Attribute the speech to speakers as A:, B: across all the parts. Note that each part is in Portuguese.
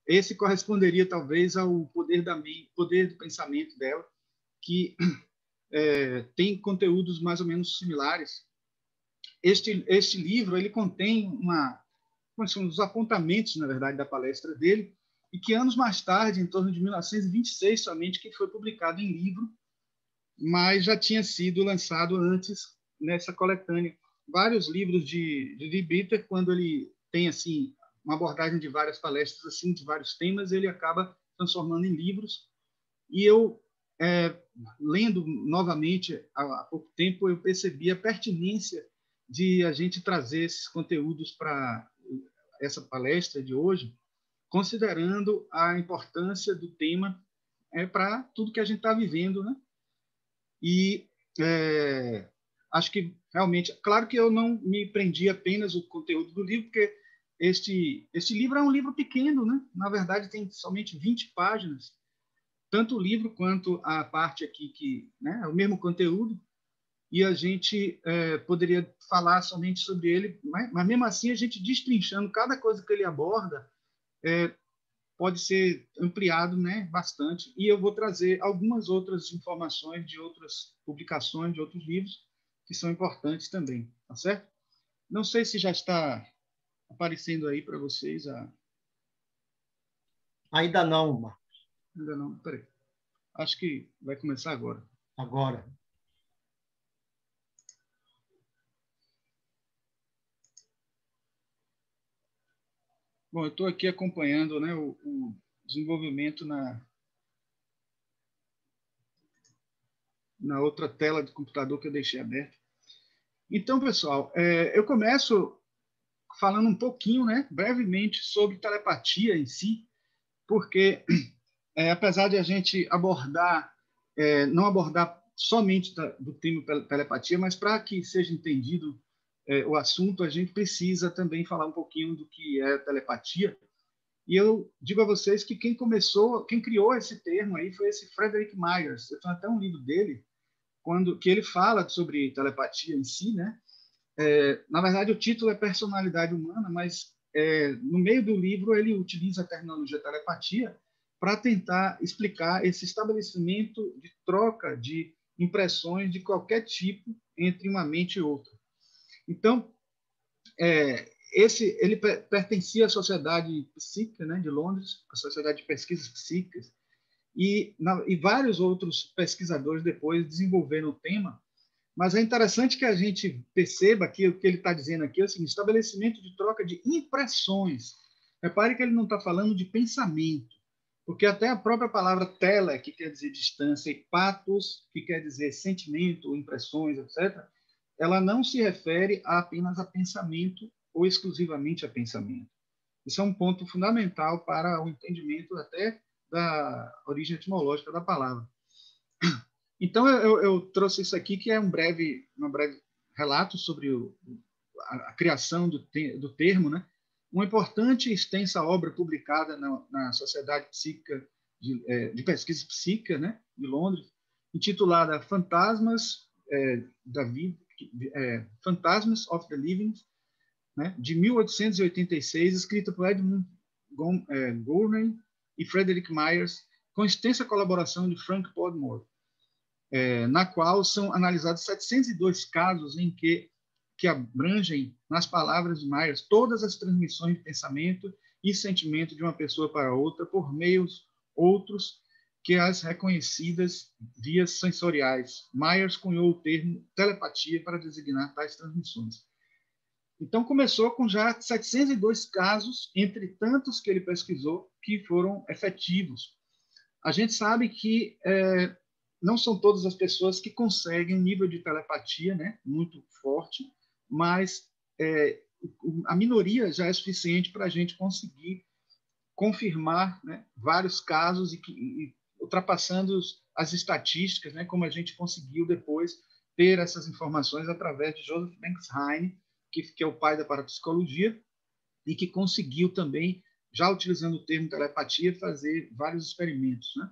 A: esse corresponderia talvez ao poder poder do pensamento dela, que tem conteúdos mais ou menos similares. Este livro ele contém os apontamentos, na verdade, da palestra dele, e que anos mais tarde, em torno de 1926 somente, que foi publicado em livro, mas já tinha sido lançado antes nessa coletânea. Vários livros de Bitter, quando ele tem assim uma abordagem de várias palestras assim, de vários temas, ele acaba transformando em livros. E eu, lendo novamente há pouco tempo, eu percebi a pertinência de a gente trazer esses conteúdos para essa palestra de hoje, considerando a importância do tema para tudo que a gente está vivendo, né? E acho que realmente, claro que eu não me prendi apenas o conteúdo do livro, porque este livro é um livro pequeno, né? Na verdade, tem somente 20 páginas, tanto o livro quanto a parte aqui que, né, é o mesmo conteúdo, e a gente poderia falar somente sobre ele, mas mesmo assim a gente destrinchando cada coisa que ele aborda, pode ser ampliado, né, bastante, e eu vou trazer algumas outras informações de outras publicações, de outros livros, que são importantes também, tá certo? Não sei se já está aparecendo aí para vocês
B: Ainda não, Marcos.
A: Ainda não, peraí. Acho que vai começar agora.
B: Agora.
A: Bom, eu estou aqui acompanhando, né, o desenvolvimento na outra tela do computador que eu deixei aberta. Então, pessoal, eu começo falando um pouquinho, né, brevemente, sobre telepatia em si, porque, apesar de a gente não abordar somente do tema telepatia, mas para que seja entendido o assunto, a gente precisa também falar um pouquinho do que é telepatia. E eu digo a vocês que quem criou esse termo aí foi esse Frederick Myers. Eu tenho até um livro dele, que ele fala sobre telepatia em si, né? Na verdade, o título é Personalidade Humana, mas no meio do livro ele utiliza a terminologia telepatia para tentar explicar esse estabelecimento de troca de impressões de qualquer tipo entre uma mente e outra. Então, ele pertencia à Sociedade Psíquica, né, de Londres, a Sociedade de Pesquisas Psíquicas, e vários outros pesquisadores depois desenvolveram o tema. Mas é interessante que a gente perceba que o que ele está dizendo aqui é o seguinte: estabelecimento de troca de impressões. Repare que ele não está falando de pensamento, porque até a própria palavra tele, que quer dizer distância, e patos, que quer dizer sentimento, impressões, etc., ela não se refere apenas a pensamento ou exclusivamente a pensamento. Isso é um ponto fundamental para o entendimento até da origem etimológica da palavra. Então, eu trouxe isso aqui, que é um breve relato sobre a criação do termo, né? Uma importante e extensa obra publicada na Sociedade Psíquica de Pesquisa Psíquica, né, de Londres, intitulada Fantasmas Phantasms of the Living, né, de 1886, escrita por Edmund Gurney e Frederick Myers, com extensa colaboração de Frank Podmore, na qual são analisados 702 casos em que abrangem, nas palavras de Myers, todas as transmissões de pensamento e sentimento de uma pessoa para outra por meios outros que as reconhecidas vias sensoriais. Myers cunhou o termo telepatia para designar tais transmissões. Então, começou com já 702 casos, entre tantos que ele pesquisou, que foram efetivos. A gente sabe que não são todas as pessoas que conseguem um nível de telepatia, né, muito forte, mas a minoria já é suficiente para a gente conseguir confirmar, né, vários casos e ultrapassando as estatísticas, né, como a gente conseguiu depois ter essas informações através de Joseph Banks Heine, que é o pai da parapsicologia, e que conseguiu também, já utilizando o termo telepatia, fazer vários experimentos, né?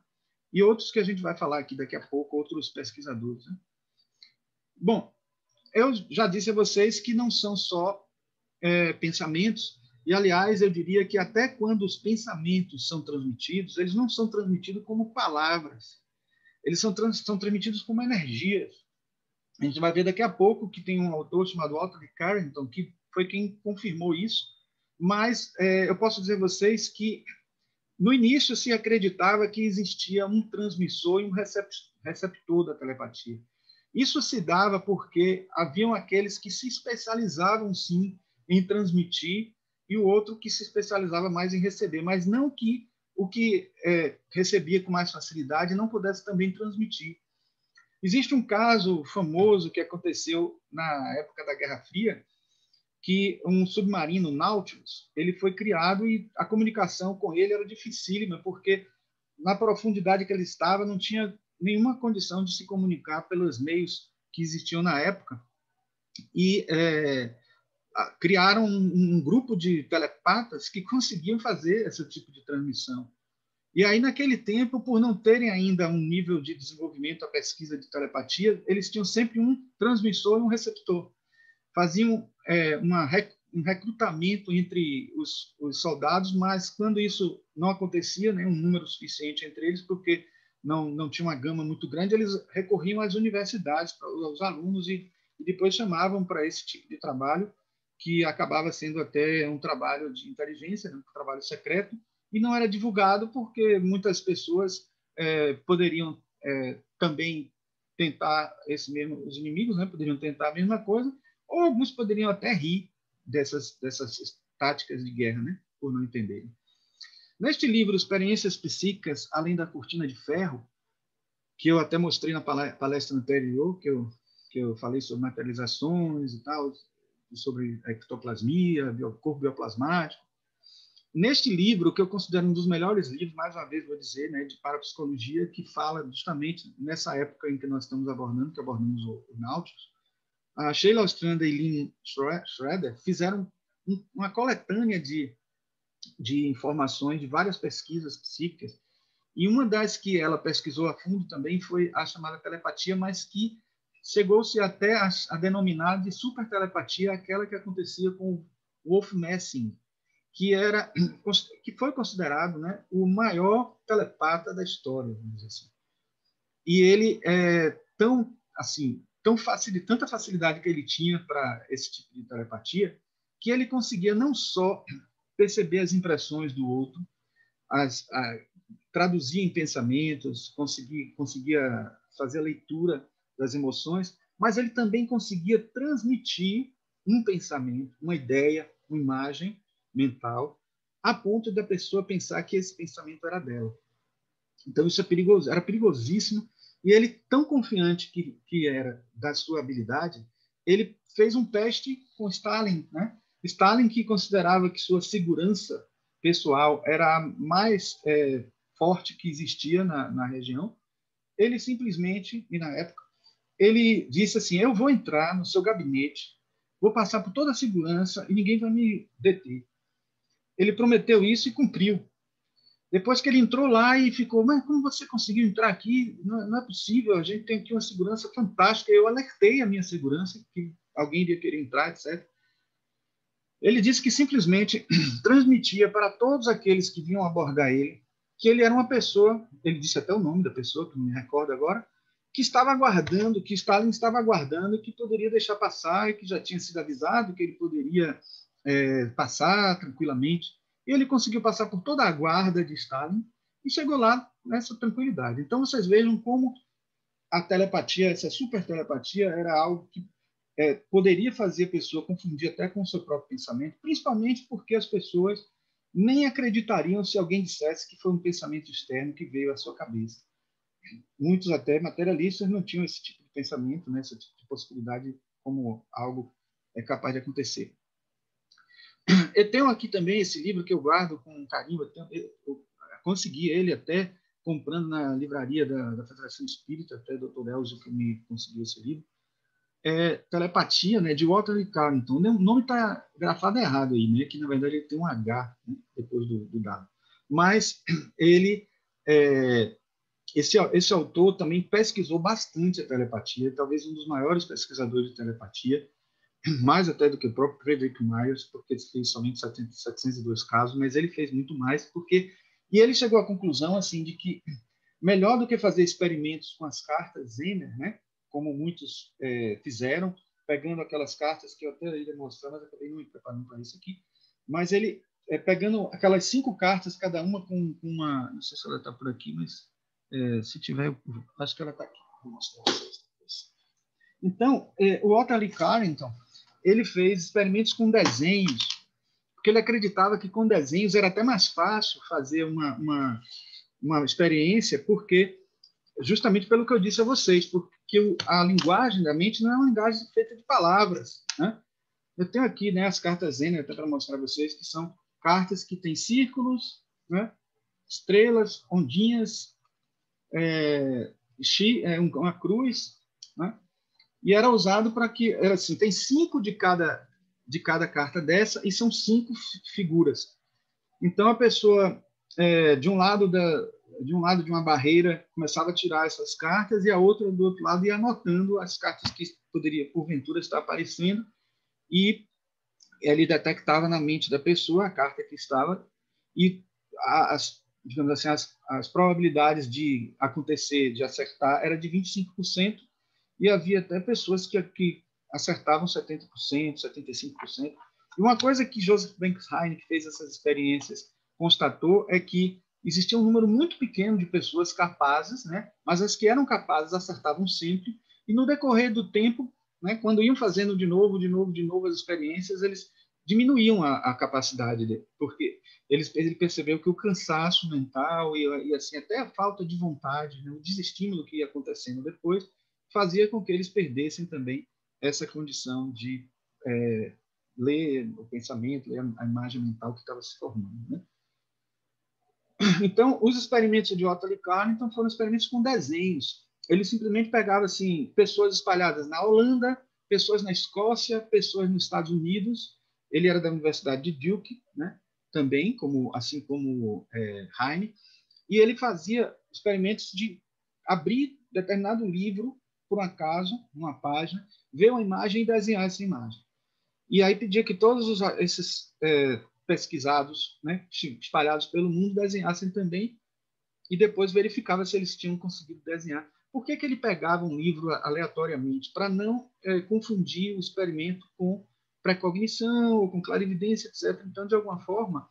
A: E outros que a gente vai falar aqui daqui a pouco, outros pesquisadores, né? Bom, eu já disse a vocês que não são só pensamentos, E, aliás, eu diria que até quando os pensamentos são transmitidos, eles não são transmitidos como palavras, eles são transmitidos como energias. A gente vai ver daqui a pouco que tem um autor chamado Walter de Carrington, que foi quem confirmou isso, mas eu posso dizer a vocês que no início se acreditava que existia um transmissor e um receptor da telepatia. Isso se dava porque haviam aqueles que se especializavam, sim, em transmitir e o outro que se especializava mais em receber, mas não que o que recebia com mais facilidade não pudesse também transmitir. Existe um caso famoso que aconteceu na época da Guerra Fria, que um submarino Nautilus, ele foi criado e a comunicação com ele era dificílima, porque na profundidade que ele estava não tinha nenhuma condição de se comunicar pelos meios que existiam na época. E criaram um grupo de telepatas que conseguiam fazer esse tipo de transmissão. E aí, naquele tempo, por não terem ainda um nível de desenvolvimento a pesquisa de telepatia, eles tinham sempre um transmissor e um receptor. Faziam um recrutamento entre os soldados, mas quando isso não acontecia, né, um número suficiente entre eles, porque não tinha uma gama muito grande, eles recorriam às universidades, aos alunos, e depois chamavam para esse tipo de trabalho, que acabava sendo até um trabalho de inteligência, né, um trabalho secreto, e não era divulgado porque muitas pessoas poderiam também tentar os inimigos, né, poderiam tentar a mesma coisa, ou alguns poderiam até rir dessas táticas de guerra, né, por não entenderem. Neste livro, Experiências Psíquicas, Além da Cortina de Ferro, que eu até mostrei na palestra anterior, que eu falei sobre materializações e tal, sobre a ectoplasmia, corpo bioplasmático. Neste livro, que eu considero um dos melhores livros, mais uma vez vou dizer, né, de parapsicologia, que fala justamente nessa época em que nós estamos abordando, que abordamos o Nautilus, a Sheila Ostrander e Lynn Schroeder fizeram uma coletânea de informações de várias pesquisas psíquicas, e uma das que ela pesquisou a fundo também foi a chamada telepatia, mas que chegou-se até a denominar de supertelepatia aquela que acontecia com Wolf Messing, que foi considerado, né, o maior telepata da história, vamos dizer assim. E ele tanta facilidade que ele tinha para esse tipo de telepatia, que ele conseguia não só perceber as impressões do outro, traduzir em pensamentos, conseguia fazer a leitura das emoções, mas ele também conseguia transmitir um pensamento, uma ideia, uma imagem mental, a ponto da pessoa pensar que esse pensamento era dela. Então isso era perigosíssimo, e ele, tão confiante que era da sua habilidade, ele fez um teste com Stalin, né? Stalin, que considerava que sua segurança pessoal era a mais forte que existia na região, ele simplesmente, e na época, ele disse assim: eu vou entrar no seu gabinete, vou passar por toda a segurança e ninguém vai me deter. Ele prometeu isso e cumpriu. Depois que ele entrou lá e ficou, mas como você conseguiu entrar aqui? Não é possível, a gente tem aqui uma segurança fantástica. Eu alertei a minha segurança que alguém iria querer entrar, etc. Ele disse que simplesmente transmitia para todos aqueles que vinham abordar ele que ele era uma pessoa, ele disse até o nome da pessoa, que não me recordo agora, que estava aguardando, que Stalin estava aguardando, que poderia deixar passar, e que já tinha sido avisado que ele poderia passar tranquilamente. E ele conseguiu passar por toda a guarda de Stalin e chegou lá nessa tranquilidade. Então, vocês vejam como a telepatia, essa super telepatia, era algo que poderia fazer a pessoa confundir até com o seu próprio pensamento, principalmente porque as pessoas nem acreditariam se alguém dissesse que foi um pensamento externo que veio à sua cabeça. Muitos até materialistas não tinham esse tipo de pensamento, né, essa tipo de possibilidade como algo capaz de acontecer. Eu tenho aqui também esse livro que eu guardo com carinho, eu consegui ele até comprando na livraria da Federação Espírita, até o Dr. Elzo que me conseguiu esse livro, Telepatia, né, de Walter Carrington. O nome está grafado errado aí, né, que na verdade ele tem um H, né, depois do dado. Mas ele, esse autor também pesquisou bastante a telepatia, talvez um dos maiores pesquisadores de telepatia. mais até do que o próprio Frederick Myers, porque ele fez somente 702 casos, mas ele fez muito mais, e ele chegou à conclusão assim de que melhor do que fazer experimentos com as cartas Zener, né, como muitos fizeram, pegando aquelas cartas que eu até ia mostrar, mas acabei não me preparando para isso aqui, mas ele pegando aquelas 5 cartas, cada uma com uma, não sei se ela está por aqui, mas se tiver, acho que ela está aqui. Vou mostrar para vocês depois. Então, o Walter Lee Carrington, ele fez experimentos com desenhos, porque ele acreditava que com desenhos era até mais fácil fazer uma experiência, porque justamente pelo que eu disse a vocês, porque a linguagem da mente não é uma linguagem feita de palavras, né? Eu tenho aqui, né, as cartas Zener, até para mostrar a vocês, que são cartas que têm círculos, né, estrelas, ondinhas, uma cruz, né? E era usado para que era assim, tem 5 de cada carta dessa e são 5 figuras. Então a pessoa de um lado de uma barreira começava a tirar essas cartas e a outra do outro lado ia anotando as cartas que poderia porventura estar aparecendo, e ele detectava na mente da pessoa a carta que estava, e digamos assim, as probabilidades de acontecer, de acertar, era de 25%, e havia até pessoas que acertavam 70%, 75%. E uma coisa que Joseph Banks Heine, que fez essas experiências, constatou é que existia um número muito pequeno de pessoas capazes, né? Mas as que eram capazes acertavam sempre, e no decorrer do tempo, né, quando iam fazendo de novo as experiências, eles diminuíam a capacidade dele, porque ele percebeu que o cansaço mental e assim até a falta de vontade, né, o desestímulo que ia acontecendo depois, fazia com que eles perdessem também essa condição de ler o pensamento, ler a imagem mental que estava se formando, né? Então, os experimentos de Otto Lee Carrington foram experimentos com desenhos. Ele simplesmente pegava assim, pessoas espalhadas na Holanda, pessoas na Escócia, pessoas nos Estados Unidos. Ele era da Universidade de Duke, né? Também, assim como Heine. E ele fazia experimentos de abrir determinado livro, por um acaso, uma página, ver uma imagem e desenhar essa imagem. E aí pedia que todos esses pesquisados, né, espalhados pelo mundo, desenhassem também, e depois verificava se eles tinham conseguido desenhar. Por que ele pegava um livro aleatoriamente? Para não confundir o experimento com precognição ou com clarividência, etc. Então, de alguma forma,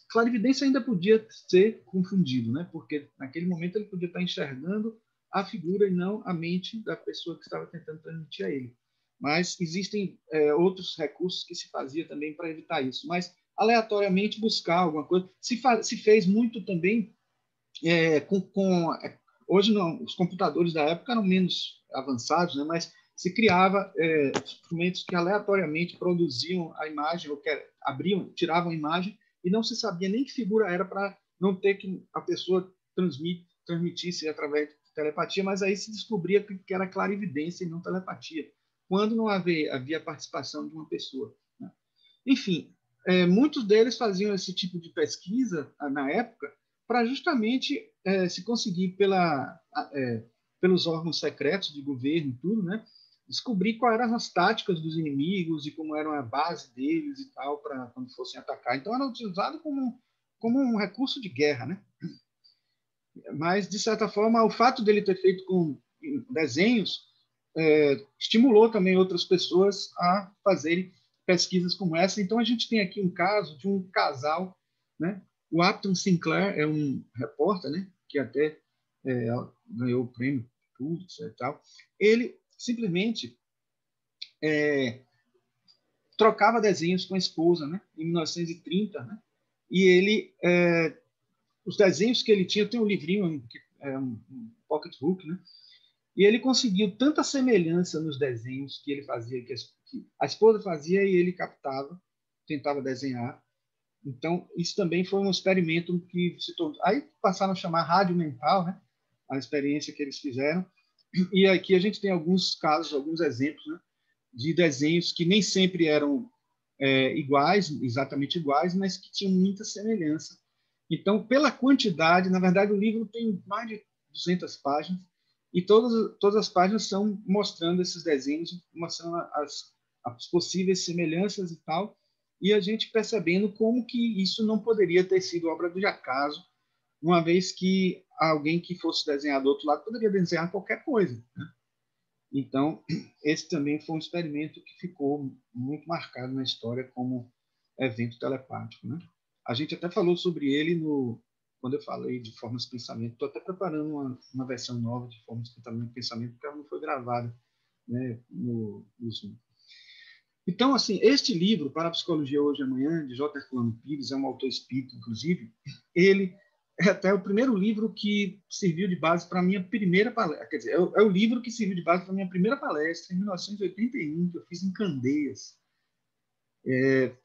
A: clarividência ainda podia ser confundido, né? Porque naquele momento ele podia estar enxergando a figura e não a mente da pessoa que estava tentando transmitir a ele. Mas existem outros recursos que se fazia também para evitar isso. Mas aleatoriamente buscar alguma coisa. Se fez muito também hoje não, os computadores da época eram menos avançados, né? Mas se criava instrumentos que aleatoriamente produziam a imagem, ou que abriam, tiravam a imagem, e não se sabia nem que figura era, para não ter que a pessoa transmitisse através de telepatia, mas aí se descobria que era clarividência e não telepatia, quando não havia participação de uma pessoa, né? Enfim, muitos deles faziam esse tipo de pesquisa na época para justamente se conseguir pelos órgãos secretos de governo e tudo, né, descobrir quais eram as táticas dos inimigos e como era a base deles e tal, para quando fossem atacar. Então, era utilizado como um recurso de guerra, né? Mas, de certa forma, o fato dele ter feito com desenhos estimulou também outras pessoas a fazerem pesquisas como essa. Então, a gente tem aqui um caso de um casal, né? O Upton Sinclair é um repórter, né, que até ganhou o prêmio Pulitzer e tal. Ele simplesmente trocava desenhos com a esposa, né, em 1930, né, e ele os desenhos que ele tinha, tem um livrinho que é um pocketbook, né, e ele conseguiu tanta semelhança nos desenhos que ele fazia, que a esposa fazia e ele captava, tentava desenhar. Então, isso também foi um experimento que se tornou... Aí passaram a chamar rádio mental, né? A experiência que eles fizeram. E aqui a gente tem alguns casos, alguns exemplos, né, de desenhos que nem sempre eram iguais, exatamente iguais, mas que tinham muita semelhança. Então, pela quantidade, na verdade, o livro tem mais de 200 páginas, e todas as páginas são mostrando esses desenhos, mostrando as possíveis semelhanças e tal, e a gente percebendo como que isso não poderia ter sido obra de acaso, uma vez que alguém que fosse desenhar do outro lado poderia desenhar qualquer coisa, né? Então, esse também foi um experimento que ficou muito marcado na história como evento telepático, né? A gente até falou sobre ele quando eu falei de formas de pensamento. Estou até preparando uma versão nova de formas de pensamento, porque ela não foi gravada, né, no Zoom. Então, assim, este livro, Para a Psicologia Hoje e Amanhã, de J. Herculano Pires, é um autor espírita, inclusive, ele é até o primeiro livro que serviu de base para a minha primeira palestra. Quer dizer, é o livro que serviu de base para a minha primeira palestra, em 1981, que eu fiz em Candeias,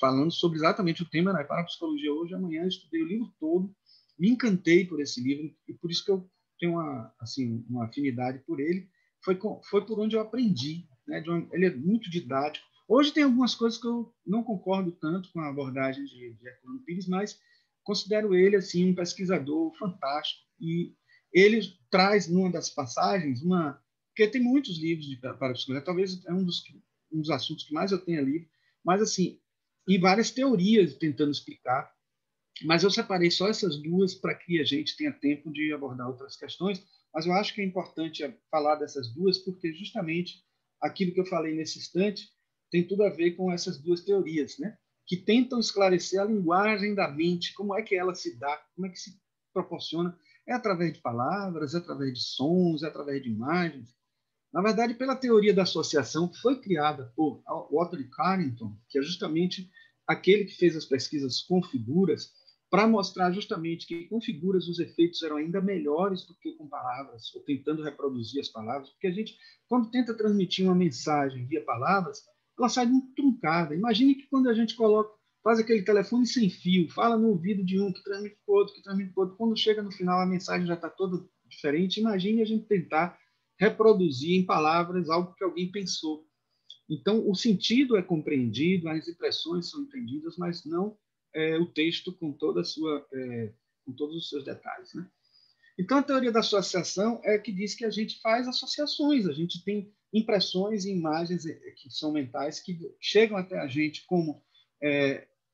A: falando sobre exatamente o tema, né, Para a Psicologia Hoje e Amanhã. Eu estudei o livro todo, me encantei por esse livro, e por isso que eu tenho uma afinidade por ele. Foi por onde eu aprendi, né? Ele é muito didático. Hoje tem algumas coisas que eu não concordo tanto com a abordagem de Herculano Pires, mas considero ele assim um pesquisador fantástico, e ele traz numa das passagens porque tem muitos livros de parapsicologia, talvez é um dos assuntos que mais eu tenha lido, mas assim, e várias teorias tentando explicar, mas eu separei só essas duas para que a gente tenha tempo de abordar outras questões, mas eu acho que é importante falar dessas duas, porque justamente aquilo que eu falei nesse instante tem tudo a ver com essas duas teorias, né? Que tentam esclarecer a linguagem da mente, como é que ela se dá, como é que se proporciona. É através de palavras, é através de sons, é através de imagens. Na verdade, pela teoria da associação, que foi criada por Walter Carrington, que é justamente aquele que fez as pesquisas com figuras, para mostrar justamente que com figuras os efeitos eram ainda melhores do que com palavras, ou tentando reproduzir as palavras, porque a gente, quando tenta transmitir uma mensagem via palavras, ela sai muito truncada. Imagine que quando a gente faz aquele telefone sem fio, fala no ouvido de um, que transmite para o outro, que transmite para o outro, quando chega no final a mensagem já está toda diferente. Imagine a gente tentar reproduzir em palavras algo que alguém pensou. Então, o sentido é compreendido, as impressões são entendidas, mas não o texto com com todos os seus detalhes, né? Então, a teoria da associação é que diz que a gente faz associações, a gente tem impressões e imagens que são mentais, que chegam até a gente como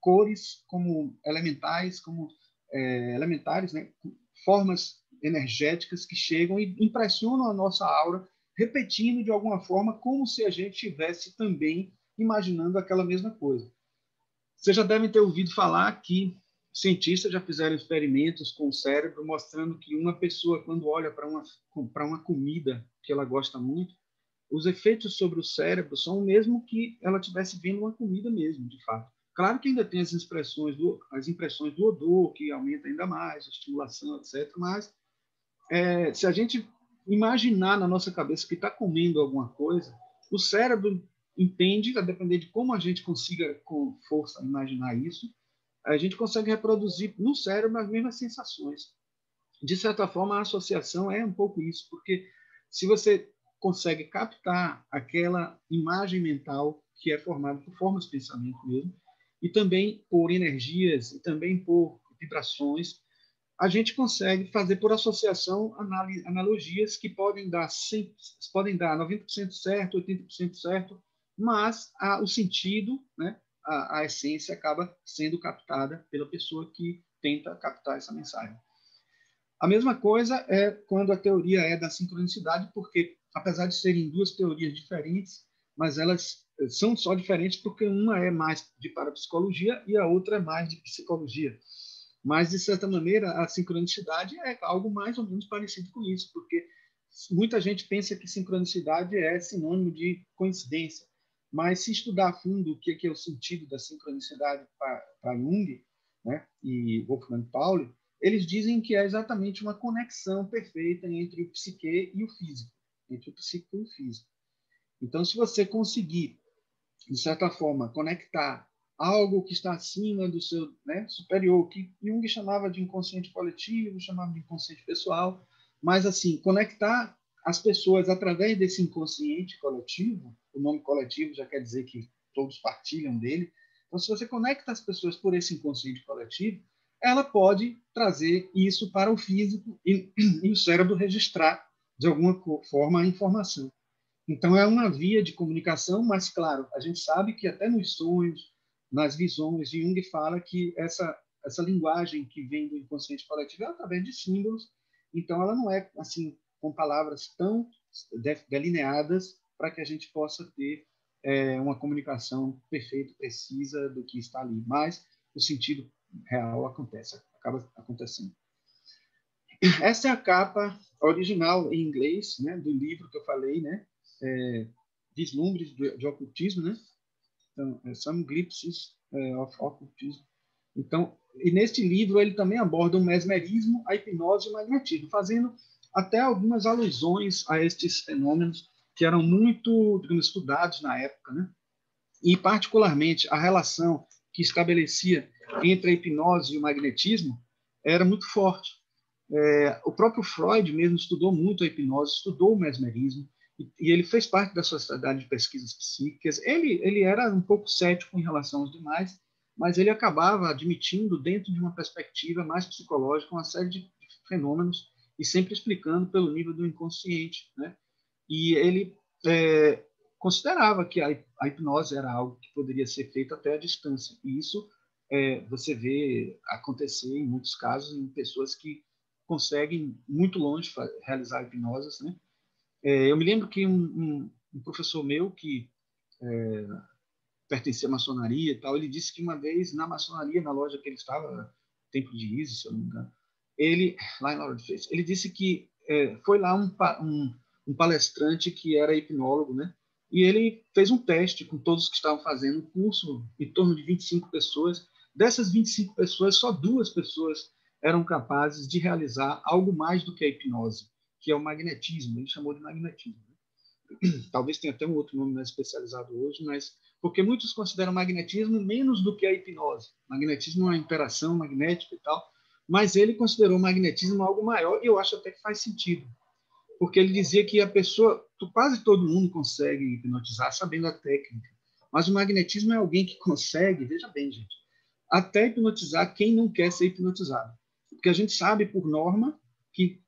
A: cores, como elementares, né? Formas energéticas que chegam e impressionam a nossa aura, repetindo de alguma forma, como se a gente estivesse também imaginando aquela mesma coisa. Vocês já devem ter ouvido falar que cientistas já fizeram experimentos com o cérebro, mostrando que uma pessoa, quando olha para uma comida que ela gosta muito, os efeitos sobre o cérebro são o mesmo que ela estivesse vendo uma comida mesmo, de fato. Claro que ainda tem as impressões do odor, que aumenta ainda mais, a estimulação, etc. Mas se a gente imaginar na nossa cabeça que está comendo alguma coisa, o cérebro entende, a depender de como a gente consiga com força imaginar isso, a gente consegue reproduzir no cérebro as mesmas sensações. De certa forma, a associação é um pouco isso, porque se você consegue captar aquela imagem mental que é formada por formas de pensamento mesmo, e também por energias, e também por vibrações, a gente consegue fazer por associação analogias que podem dar 90% certo, 80% certo, mas o sentido, né, a essência acaba sendo captada pela pessoa que tenta captar essa mensagem. A mesma coisa é quando a teoria é da sincronicidade, porque apesar de serem duas teorias diferentes, mas elas são só diferentes porque uma é mais de parapsicologia e a outra é mais de psicologia. Mas, de certa maneira, a sincronicidade é algo mais ou menos parecido com isso, porque muita gente pensa que sincronicidade é sinônimo de coincidência. Mas, se estudar a fundo o que é o sentido da sincronicidade para Jung, né, e Wolfgang Pauli, eles dizem que é exatamente uma conexão perfeita entre o psique e o físico, entre o psíquico e o físico. Então, se você conseguir, de certa forma, conectar algo que está acima do seu, né, superior, que Jung chamava de inconsciente coletivo, chamava de inconsciente pessoal, mas assim, conectar as pessoas através desse inconsciente coletivo, o nome coletivo já quer dizer que todos partilham dele. Então, se você conecta as pessoas por esse inconsciente coletivo, ela pode trazer isso para o físico e o cérebro registrar de alguma forma a informação. Então, é uma via de comunicação, mas, claro, a gente sabe que até nos sonhos, nas visões, Jung fala que essa linguagem que vem do inconsciente coletivo é através de símbolos, então ela não é assim com palavras tão delineadas para que a gente possa ter uma comunicação perfeita, precisa do que está ali, mas o sentido real acaba acontecendo. Essa é a capa original em inglês, né, do livro que eu falei, né, Vislumbres de Ocultismo, né? Então, Some Glimpses of Occultism. Então, e neste livro ele também aborda o mesmerismo, a hipnose e o magnetismo, fazendo até algumas alusões a estes fenômenos que eram muito, digamos, estudados na época, né? E particularmente a relação que estabelecia entre a hipnose e o magnetismo era muito forte. O próprio Freud mesmo estudou muito a hipnose, estudou o mesmerismo, e ele fez parte da Sociedade de Pesquisas Psíquicas. Ele era um pouco cético em relação aos demais, mas ele acabava admitindo, dentro de uma perspectiva mais psicológica, uma série de fenômenos, e sempre explicando pelo nível do inconsciente, né? E ele considerava que a hipnose era algo que poderia ser feito até à distância, e isso você vê acontecer em muitos casos em pessoas que conseguem muito longe realizar hipnoses, né? Eu me lembro que um professor meu que pertencia à maçonaria e tal, ele disse que uma vez na maçonaria, na loja que ele estava, Templo de Isis, se eu não me engano, ele, lá em Laura de Freitas, ele disse que foi lá um palestrante que era hipnólogo, né? E ele fez um teste com todos que estavam fazendo o curso, em torno de 25 pessoas. Dessas 25 pessoas, só 2 pessoas eram capazes de realizar algo mais do que a hipnose, que é o magnetismo. Ele chamou de magnetismo. Talvez tenha até um outro nome mais especializado hoje, mas porque muitos consideram magnetismo menos do que a hipnose. Magnetismo é uma interação magnética e tal, mas ele considerou o magnetismo algo maior, e eu acho até que faz sentido, porque ele dizia que a pessoa, quase todo mundo consegue hipnotizar sabendo a técnica, mas o magnetismo é alguém que consegue, veja bem, gente, até hipnotizar quem não quer ser hipnotizado. Porque a gente sabe, por norma, que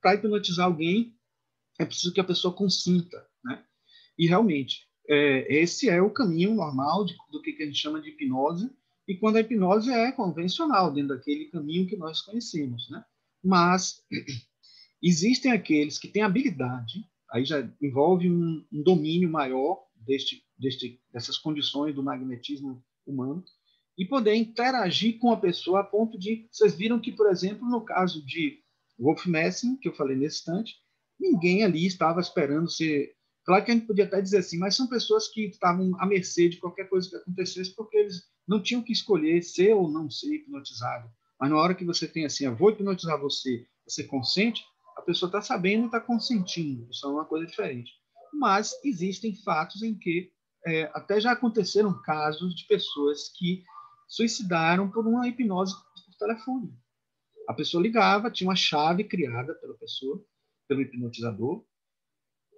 A: para hipnotizar alguém é preciso que a pessoa consinta, né? E realmente, esse é o caminho normal do que a gente chama de hipnose, e quando a hipnose é convencional, dentro daquele caminho que nós conhecemos, né? Mas existem aqueles que têm habilidade, aí já envolve um domínio maior dessas condições do magnetismo humano, e poder interagir com a pessoa a ponto de... Vocês viram que, por exemplo, no caso de Wolf Messing, que eu falei nesse instante, ninguém ali estava esperando ser... Claro que a gente podia até dizer assim, mas são pessoas que estavam à mercê de qualquer coisa que acontecesse, porque eles não tinham que escolher ser ou não ser hipnotizado. Mas na hora que você tem assim, eu vou hipnotizar você, você consente, a pessoa está sabendo e está consentindo. Isso é uma coisa diferente. Mas existem fatos em que até já aconteceram casos de pessoas que suicidaram por uma hipnose por telefone. A pessoa ligava, tinha uma chave criada pela pessoa, pelo hipnotizador,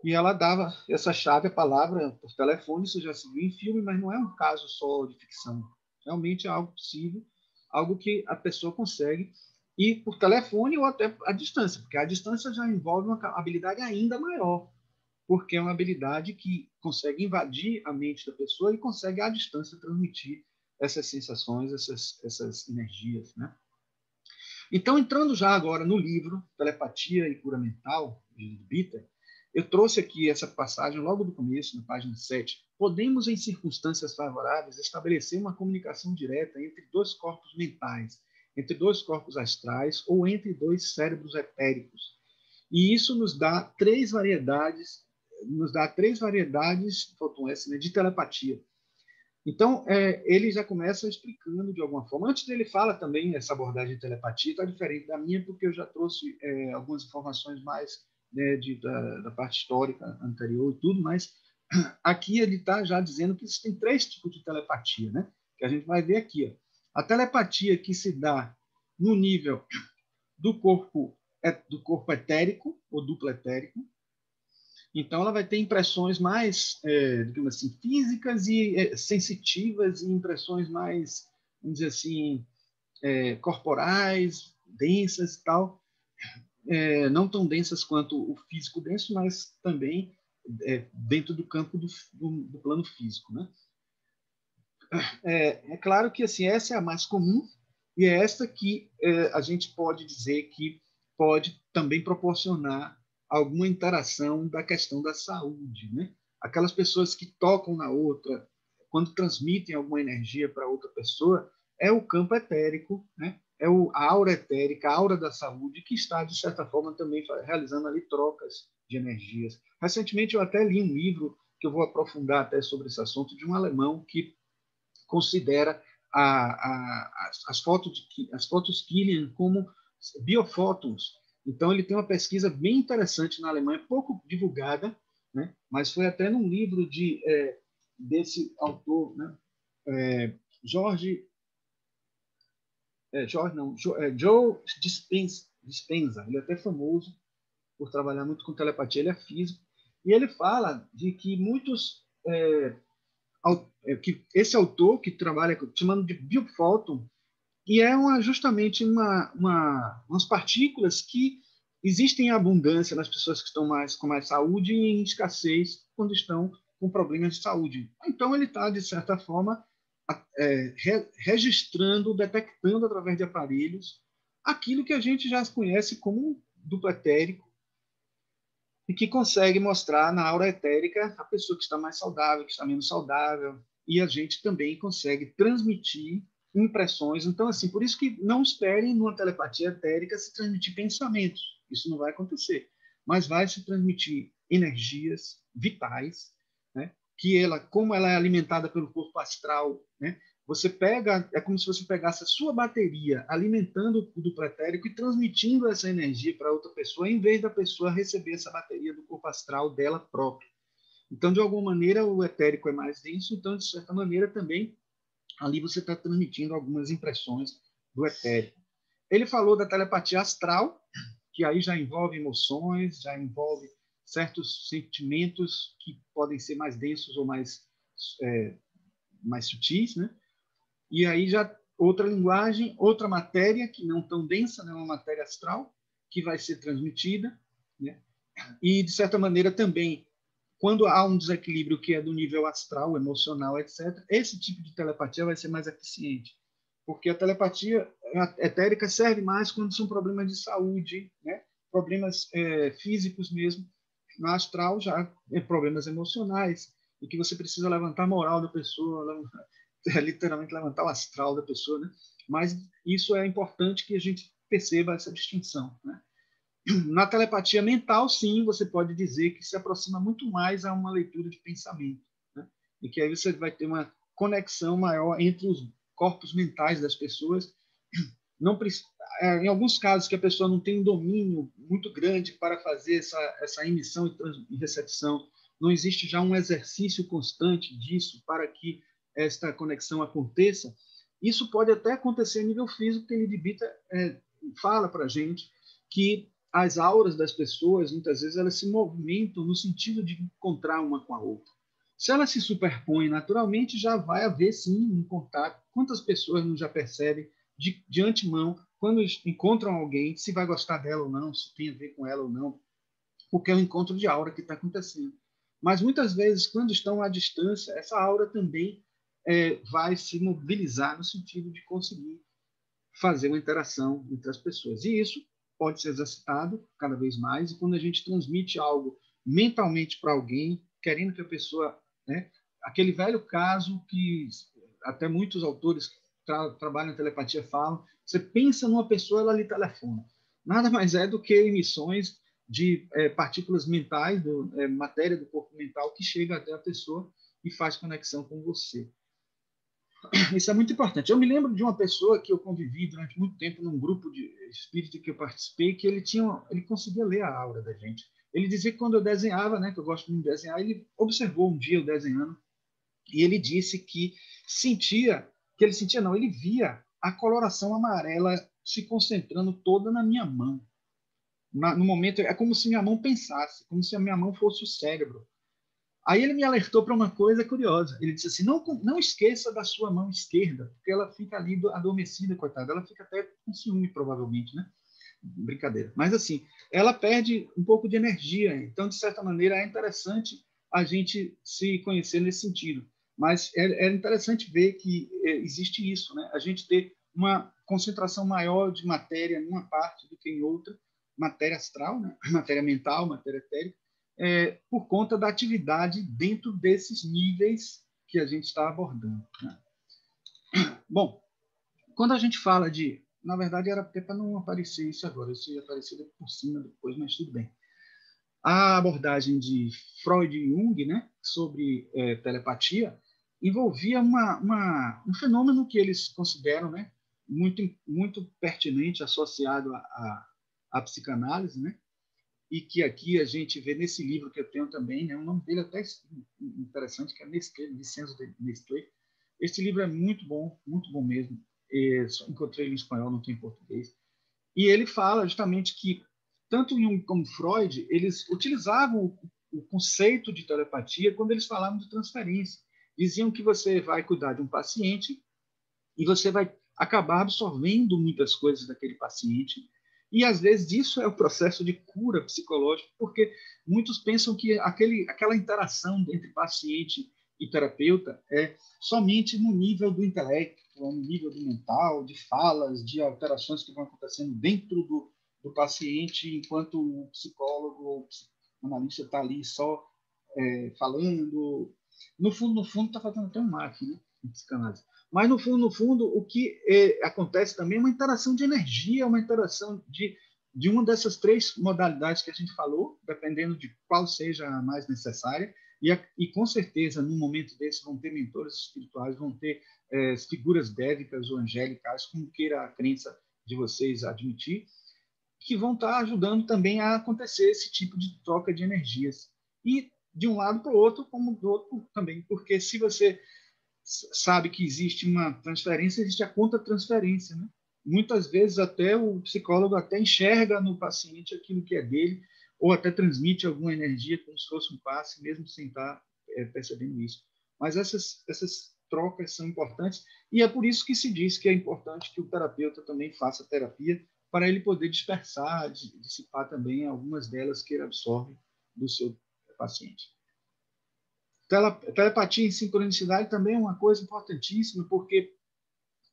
A: e ela dava essa chave, a palavra, por telefone. Isso já se viu em filme, mas não é um caso só de ficção. Realmente é algo possível, algo que a pessoa consegue, e por telefone ou até à distância, porque a distância já envolve uma habilidade ainda maior, porque é uma habilidade que consegue invadir a mente da pessoa e consegue à distância transmitir essas sensações, essas energias, né? Então, entrando já agora no livro Telepatia e Cura Mental, de Bitter, eu trouxe aqui essa passagem logo do começo, na página 7. Podemos, em circunstâncias favoráveis, estabelecer uma comunicação direta entre 2 corpos mentais, entre 2 corpos astrais ou entre 2 cérebros etéricos. E isso nos dá 3 variedades, faltam essa, né, de telepatia. Então, ele já começa explicando de alguma forma. Antes dele fala também, essa abordagem de telepatia está diferente da minha, porque eu já trouxe algumas informações mais, né, da parte histórica anterior e tudo, mas aqui ele está já dizendo que existem 3 tipos de telepatia, né? Que a gente vai ver aqui. Ó. A telepatia que se dá no nível do corpo etérico, ou duplo etérico. Então, ela vai ter impressões mais, digamos assim, físicas e sensitivas, e impressões mais, vamos dizer assim, corporais, densas e tal. Não tão densas quanto o físico denso, mas também dentro do campo do plano físico, né? É claro que assim, essa é a mais comum e é essa que a gente pode dizer que pode também proporcionar alguma interação da questão da saúde, né? Aquelas pessoas que tocam na outra, quando transmitem alguma energia para outra pessoa, é o campo etérico, né? É a aura etérica, a aura da saúde, que está, de certa forma, também realizando ali trocas de energias. Recentemente, eu até li um livro, que eu vou aprofundar até sobre esse assunto, de um alemão que considera as fotos Killian como biofótons. Então, ele tem uma pesquisa bem interessante na Alemanha, pouco divulgada, né? Mas foi até num livro desse autor, né? Joe Dispenza. Ele é até famoso por trabalhar muito com telepatia, ele é físico, e ele fala de que que esse autor que trabalha chamando de biofóton, e é justamente umas partículas que existem em abundância nas pessoas que estão com mais saúde e em escassez quando estão com problemas de saúde. Então, ele está, de certa forma, registrando, detectando através de aparelhos aquilo que a gente já conhece como duplo etérico, e que consegue mostrar na aura etérica a pessoa que está mais saudável, que está menos saudável, e a gente também consegue transmitir impressões. Então, assim, por isso que não esperem numa telepatia etérica se transmitir pensamentos. Isso não vai acontecer. Mas vai se transmitir energias vitais, né? Que como ela é alimentada pelo corpo astral, né? Você pega, é como se você pegasse a sua bateria, alimentando o duplo etérico e transmitindo essa energia para outra pessoa, em vez da pessoa receber essa bateria do corpo astral dela própria. Então, de alguma maneira, o etérico é mais denso, então, de certa maneira, também, ali você está transmitindo algumas impressões do etérico. Ele falou da telepatia astral, que aí já envolve emoções, já envolve certos sentimentos que podem ser mais densos ou mais sutis, né? E aí já outra linguagem, outra matéria que não tão densa, né? Uma matéria astral que vai ser transmitida, né? E de certa maneira também, quando há um desequilíbrio que é do nível astral, emocional, etc., esse tipo de telepatia vai ser mais eficiente, porque a telepatia etérica serve mais quando são problemas de saúde, né? Problemas físicos mesmo. Na astral já é problemas emocionais e que você precisa levantar a moral da pessoa, literalmente levantar o astral da pessoa, né? Mas isso é importante que a gente perceba essa distinção, né? Na telepatia mental, sim, você pode dizer que se aproxima muito mais a uma leitura de pensamento, né? E que aí você vai ter uma conexão maior entre os corpos mentais das pessoas. Não, em alguns casos que a pessoa não tem um domínio muito grande para fazer essa emissão e recepção, não existe já um exercício constante disso para que esta conexão aconteça. Isso pode até acontecer a nível físico, que ele fala para a gente que as auras das pessoas, muitas vezes, elas se movimentam no sentido de encontrar uma com a outra. Se elas se superpõem naturalmente, já vai haver, sim, um contato. Quantas pessoas não já percebem de antemão, quando encontram alguém, se vai gostar dela ou não, se tem a ver com ela ou não, porque é um encontro de aura que está acontecendo. Mas, muitas vezes, quando estão à distância, essa aura também vai se mobilizar no sentido de conseguir fazer uma interação entre as pessoas. E isso pode ser exercitado cada vez mais, e quando a gente transmite algo mentalmente para alguém, querendo que a pessoa... né, aquele velho caso que até muitos autores que trabalham em telepatia falam, você pensa numa pessoa, ela lhe telefona. Nada mais é do que emissões de partículas mentais, matéria do corpo mental, que chega até a pessoa e faz conexão com você. Isso é muito importante. Eu me lembro de uma pessoa que eu convivi durante muito tempo num grupo de espírito que eu participei, que ele conseguia ler a aura da gente. Ele dizia que quando eu desenhava, né, que eu gosto muito de desenhar, ele observou um dia eu desenhando e ele disse que ele via a coloração amarela se concentrando toda na minha mão. No momento, é como se minha mão pensasse, como se a minha mão fosse o cérebro. Aí ele me alertou para uma coisa curiosa. Ele disse assim, não esqueça da sua mão esquerda, porque ela fica ali adormecida, coitada. Ela fica até com ciúme, provavelmente, né? brincadeira. Mas, assim, ela perde um pouco de energia. Então, de certa maneira, é interessante a gente se conhecer nesse sentido. Mas é interessante ver que existe isso, né? A gente ter uma concentração maior de matéria numa parte do que em outra, matéria astral, né? Matéria mental, matéria etérica, por conta da atividade dentro desses níveis que a gente está abordando, né? Bom, quando a gente fala de... Na verdade, era até para não aparecer isso agora, isso ia aparecer por cima depois, mas tudo bem. A abordagem de Freud e Jung, né, sobre telepatia envolvia um fenômeno que eles consideram, né, muito pertinente, associado à psicanálise, né, e que aqui a gente vê nesse livro que eu tenho também, né, o nome dele é até interessante, que é Nestlé, Vicenzo de Nestlé. Esse livro é muito bom mesmo. Encontrei ele em espanhol, não tem em português. E ele fala justamente que tanto Jung como Freud, eles utilizavam o conceito de telepatia quando eles falavam de transferência. Diziam que você vai cuidar de um paciente e você vai acabar absorvendo muitas coisas daquele paciente. E, às vezes, isso é o processo de cura psicológica, porque muitos pensam que aquela interação entre paciente e terapeuta é somente no nível do intelecto, no nível do mental, de falas, de alterações que vão acontecendo dentro do paciente, enquanto o psicólogo ou o analista está ali só falando. No fundo, está fazendo até um marketing, né, em psicanálise. Mas, no fundo, o que acontece também é uma interação de energia, uma interação de uma dessas três modalidades que a gente falou, dependendo de qual seja a mais necessária. E com certeza, num momento desse, vão ter mentores espirituais, vão ter figuras dévicas ou angélicas, como queira a crença de vocês admitir, que vão estar ajudando também a acontecer esse tipo de troca de energias. E de um lado para o outro, como do outro também, porque se você sabe que existe uma transferência, existe a contra-transferência, né? Muitas vezes até o psicólogo até enxerga no paciente aquilo que é dele, ou até transmite alguma energia como se fosse um passe, mesmo sem estar percebendo isso. Mas essas trocas são importantes, e é por isso que se diz que é importante que o terapeuta também faça terapia, para ele poder dispersar, dissipar também algumas delas que ele absorve do seu paciente. Telepatia e sincronicidade também é uma coisa importantíssima, porque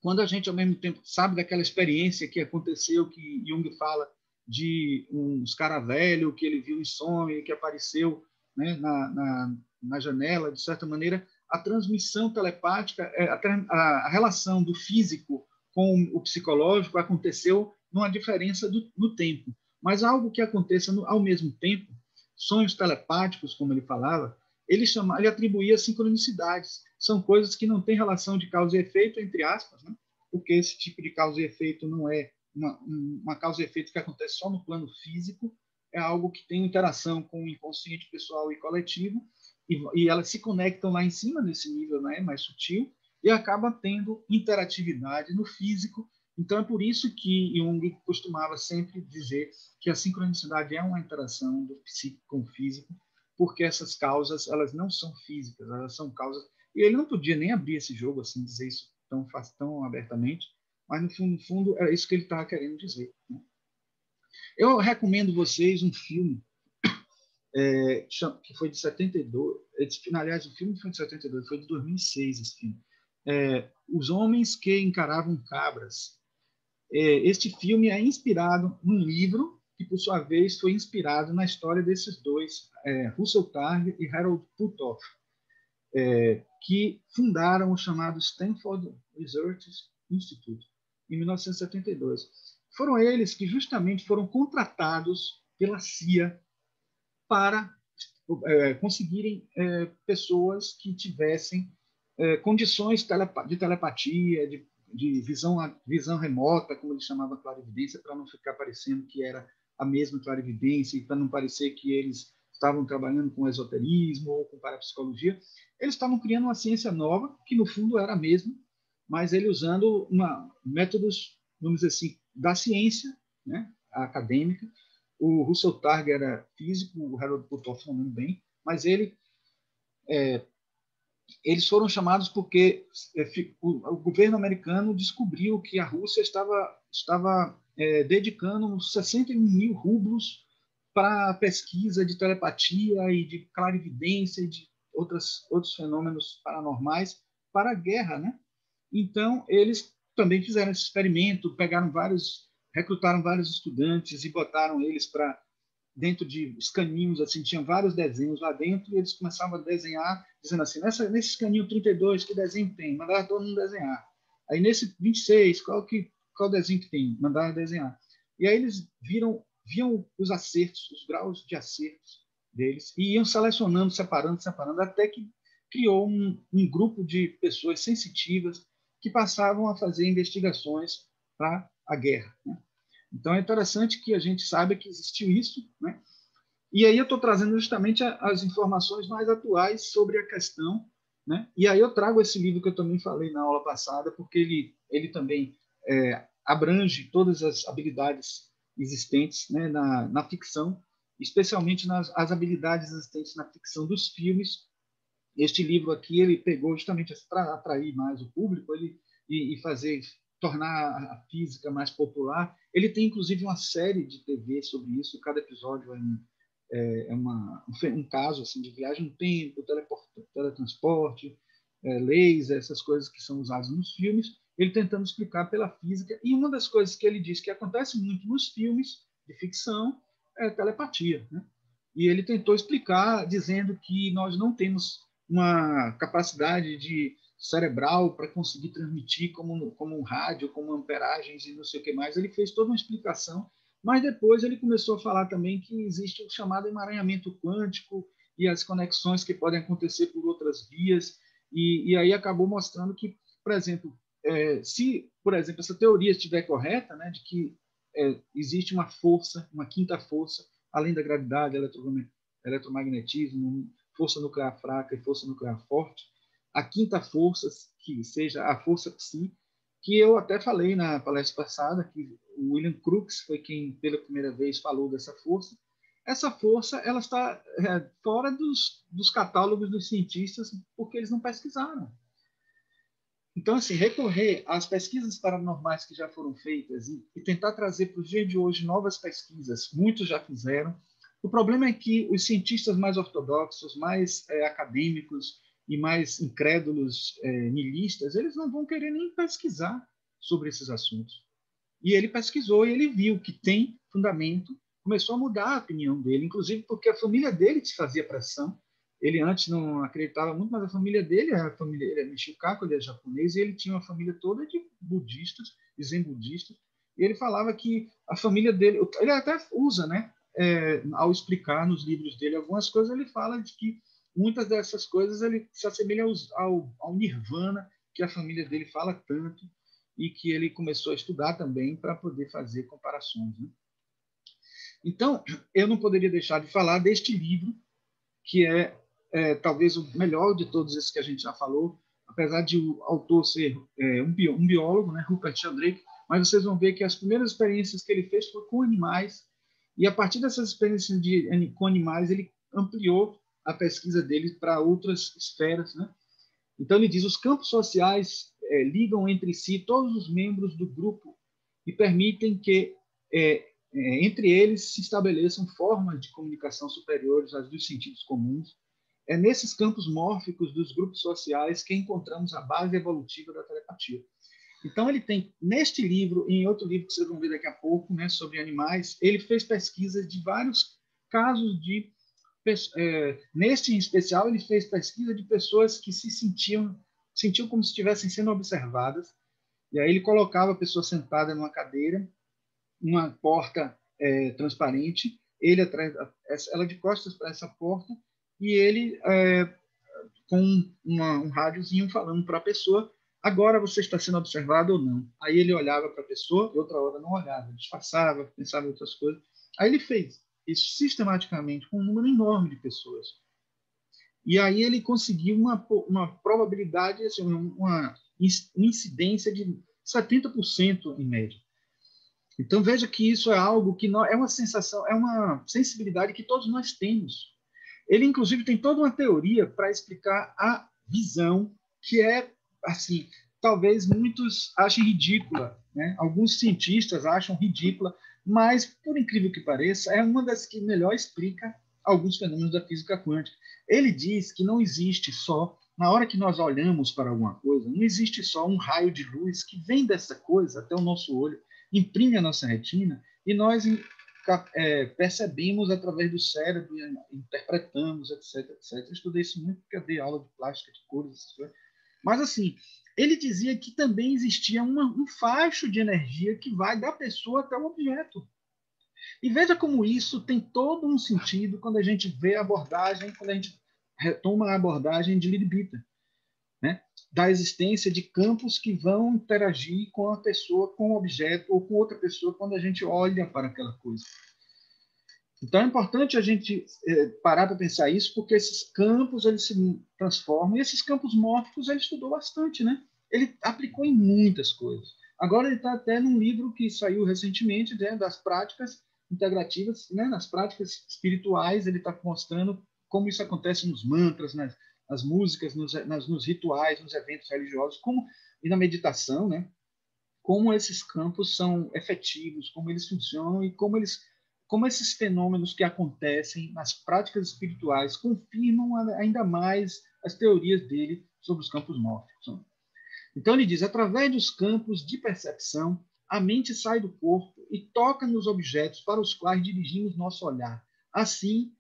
A: quando a gente, ao mesmo tempo, sabe daquela experiência que aconteceu, que Jung fala de um escaravelho que ele viu em sonho, que apareceu, né, na janela, de certa maneira, a transmissão telepática, a relação do físico com o psicológico aconteceu numa diferença no tempo. Mas algo que aconteça ao mesmo tempo, sonhos telepáticos, como ele falava, ele atribuía sincronicidades. São coisas que não têm relação de causa e efeito, entre aspas, né? Porque esse tipo de causa e efeito não é uma causa e efeito que acontece só no plano físico, é algo que tem interação com o inconsciente pessoal e coletivo, e elas se conectam lá em cima, nesse nível, né, mais sutil, e acaba tendo interatividade no físico. Então, é por isso que Jung costumava sempre dizer que a sincronicidade é uma interação do psíquico com o físico, porque essas causas, elas não são físicas, elas são causas... E ele não podia nem abrir esse jogo, assim, dizer isso tão abertamente, mas no fundo é isso que ele estava querendo dizer, né? Eu recomendo vocês um filme que foi de 72, aliás, o filme foi de 72, foi de 2006 esse filme. Os Homens que Encaravam Cabras. Este filme é inspirado num livro que, por sua vez, foi inspirado na história desses dois, Russell Targ e Harold Puthoff, que fundaram o chamado Stanford Research Institute em 1972. Foram eles que justamente foram contratados pela CIA para conseguirem pessoas que tivessem condições de telepatia, de visão remota, como eles chamavam a clarividência, para não ficar parecendo que era a mesma clarividência e para não parecer que eles estavam trabalhando com esoterismo ou com parapsicologia. Eles estavam criando uma ciência nova, que no fundo era a mesma, mas ele usando métodos, vamos dizer assim, da ciência, né, acadêmica. O Russell Targ era físico, o Harold Puthoff não lembro bem, mas eles foram chamados porque o governo americano descobriu que a Rússia estava dedicando uns 61 mil rublos para pesquisa de telepatia e de clarividência e de outros fenômenos paranormais para a guerra, né? Então, eles também fizeram esse experimento, recrutaram vários estudantes e botaram eles para dentro de escaninhos, assim, tinham vários desenhos lá dentro, e eles começavam a desenhar, dizendo assim, nesse escaninho 32, que desenho tem? Mandaram todo mundo desenhar. Aí nesse 26, qual desenho que tem? Mandaram desenhar. E aí eles viam os acertos, os graus de acertos deles, e iam selecionando, separando, até que criou um grupo de pessoas sensitivas que passavam a fazer investigações para a guerra, né? Então, é interessante que a gente saiba que existiu isso, né? E aí eu estou trazendo justamente as informações mais atuais sobre a questão, né? E aí eu trago esse livro que eu também falei na aula passada, porque ele também abrange todas as habilidades existentes, né, na ficção, especialmente as habilidades existentes na ficção dos filmes. Este livro aqui ele pegou justamente para atrair mais o público e tornar a física mais popular. Ele tem inclusive uma série de TV sobre isso. Cada episódio um caso assim de viagem no tempo, teletransporte, laser, essas coisas que são usadas nos filmes. Ele tentando explicar pela física. E uma das coisas que ele diz que acontece muito nos filmes de ficção é telepatia, né? E ele tentou explicar dizendo que nós não temos uma capacidade cerebral para conseguir transmitir como um rádio, como amperagens e não sei o que mais. Ele fez toda uma explicação, mas depois ele começou a falar também que existe o chamado emaranhamento quântico e as conexões que podem acontecer por outras vias, e aí acabou mostrando que, por exemplo, se, por exemplo, essa teoria estiver correta, né, de que existe uma força, uma quinta força, além da gravidade, eletromagnetismo, força nuclear fraca e força nuclear forte, a quinta força, que seja a força psi, que eu até falei na palestra passada, que o William Crookes foi quem pela primeira vez falou dessa força. Essa força ela está fora dos catálogos dos cientistas porque eles não pesquisaram. Então, assim, recorrer às pesquisas paranormais que já foram feitas e tentar trazer para o dia de hoje novas pesquisas, muitos já fizeram. O problema é que os cientistas mais ortodoxos, mais acadêmicos e mais incrédulos, nihilistas, eles não vão querer nem pesquisar sobre esses assuntos. E ele pesquisou e ele viu que tem fundamento, começou a mudar a opinião dele, inclusive porque a família dele fazia pressão. Ele antes não acreditava muito, mas a família dele, ele é Michikaku, ele é japonês, e ele tinha uma família toda de budistas, de zen budistas, e ele falava que a família dele, ele até usa, né, ao explicar nos livros dele algumas coisas, ele fala de que muitas dessas coisas ele se assemelha ao Nirvana, que a família dele fala tanto, e que ele começou a estudar também para poder fazer comparações, né? Então, eu não poderia deixar de falar deste livro, que talvez o melhor de todos esses que a gente já falou, apesar de o autor ser um biólogo, né, Rupert Sheldrake, mas vocês vão ver que as primeiras experiências que ele fez foram com animais, e a partir dessas experiências com animais, ele ampliou a pesquisa dele para outras esferas, né? Então, ele diz: os campos sociais ligam entre si todos os membros do grupo e permitem que, entre eles, se estabeleçam formas de comunicação superiores às dos sentidos comuns. É nesses campos mórficos dos grupos sociais que encontramos a base evolutiva da telepatia. Então, ele tem, neste livro, e em outro livro que vocês vão ver daqui a pouco, né, sobre animais, ele fez pesquisas de vários casos de... neste em especial, ele fez pesquisa de pessoas que sentiam como se estivessem sendo observadas, e aí ele colocava a pessoa sentada numa cadeira, uma porta transparente, ele atrás, ela de costas para essa porta, e ele com um rádiozinho falando para a pessoa: agora você está sendo observado ou não. Aí ele olhava para a pessoa, e outra hora não olhava, disfarçava, pensava em outras coisas. Aí ele fez isso sistematicamente com um número enorme de pessoas. E aí ele conseguiu uma probabilidade, assim, uma incidência de 70% em média. Então veja que isso é algo que é uma sensação, é uma sensibilidade que todos nós temos. Ele, inclusive, tem toda uma teoria para explicar a visão, que é, assim, talvez muitos achem ridícula, né? Alguns cientistas acham ridícula, mas, por incrível que pareça, é uma das que melhor explica alguns fenômenos da física quântica. Ele diz que não existe só, na hora que nós olhamos para alguma coisa, não existe só um raio de luz que vem dessa coisa até o nosso olho, imprime a nossa retina, e nós percebemos através do cérebro, interpretamos, etc, etc. Eu estudei isso muito porque eu dei aula de plástica, de cores, essas coisas. Mas, assim, ele dizia que também existia um facho de energia que vai da pessoa até o objeto. E veja como isso tem todo um sentido quando a gente vê a abordagem, quando a gente retoma a abordagem de Leadbeater, né? Da existência de campos que vão interagir com a pessoa, com o objeto ou com outra pessoa quando a gente olha para aquela coisa. Então é importante a gente parar para pensar isso, porque esses campos eles se transformam, e esses campos mórficos ele estudou bastante, né? Ele aplicou em muitas coisas. Agora ele está até num livro que saiu recentemente, né, das práticas integrativas, né, nas práticas espirituais, ele está mostrando como isso acontece nos mantras, nas músicas, nos rituais, nos eventos religiosos, e na meditação, né? Como esses campos são efetivos, como eles funcionam e como esses fenômenos que acontecem nas práticas espirituais confirmam ainda mais as teorias dele sobre os campos mórficos. Então ele diz, através dos campos de percepção, a mente sai do corpo e toca nos objetos para os quais dirigimos nosso olhar. Assim,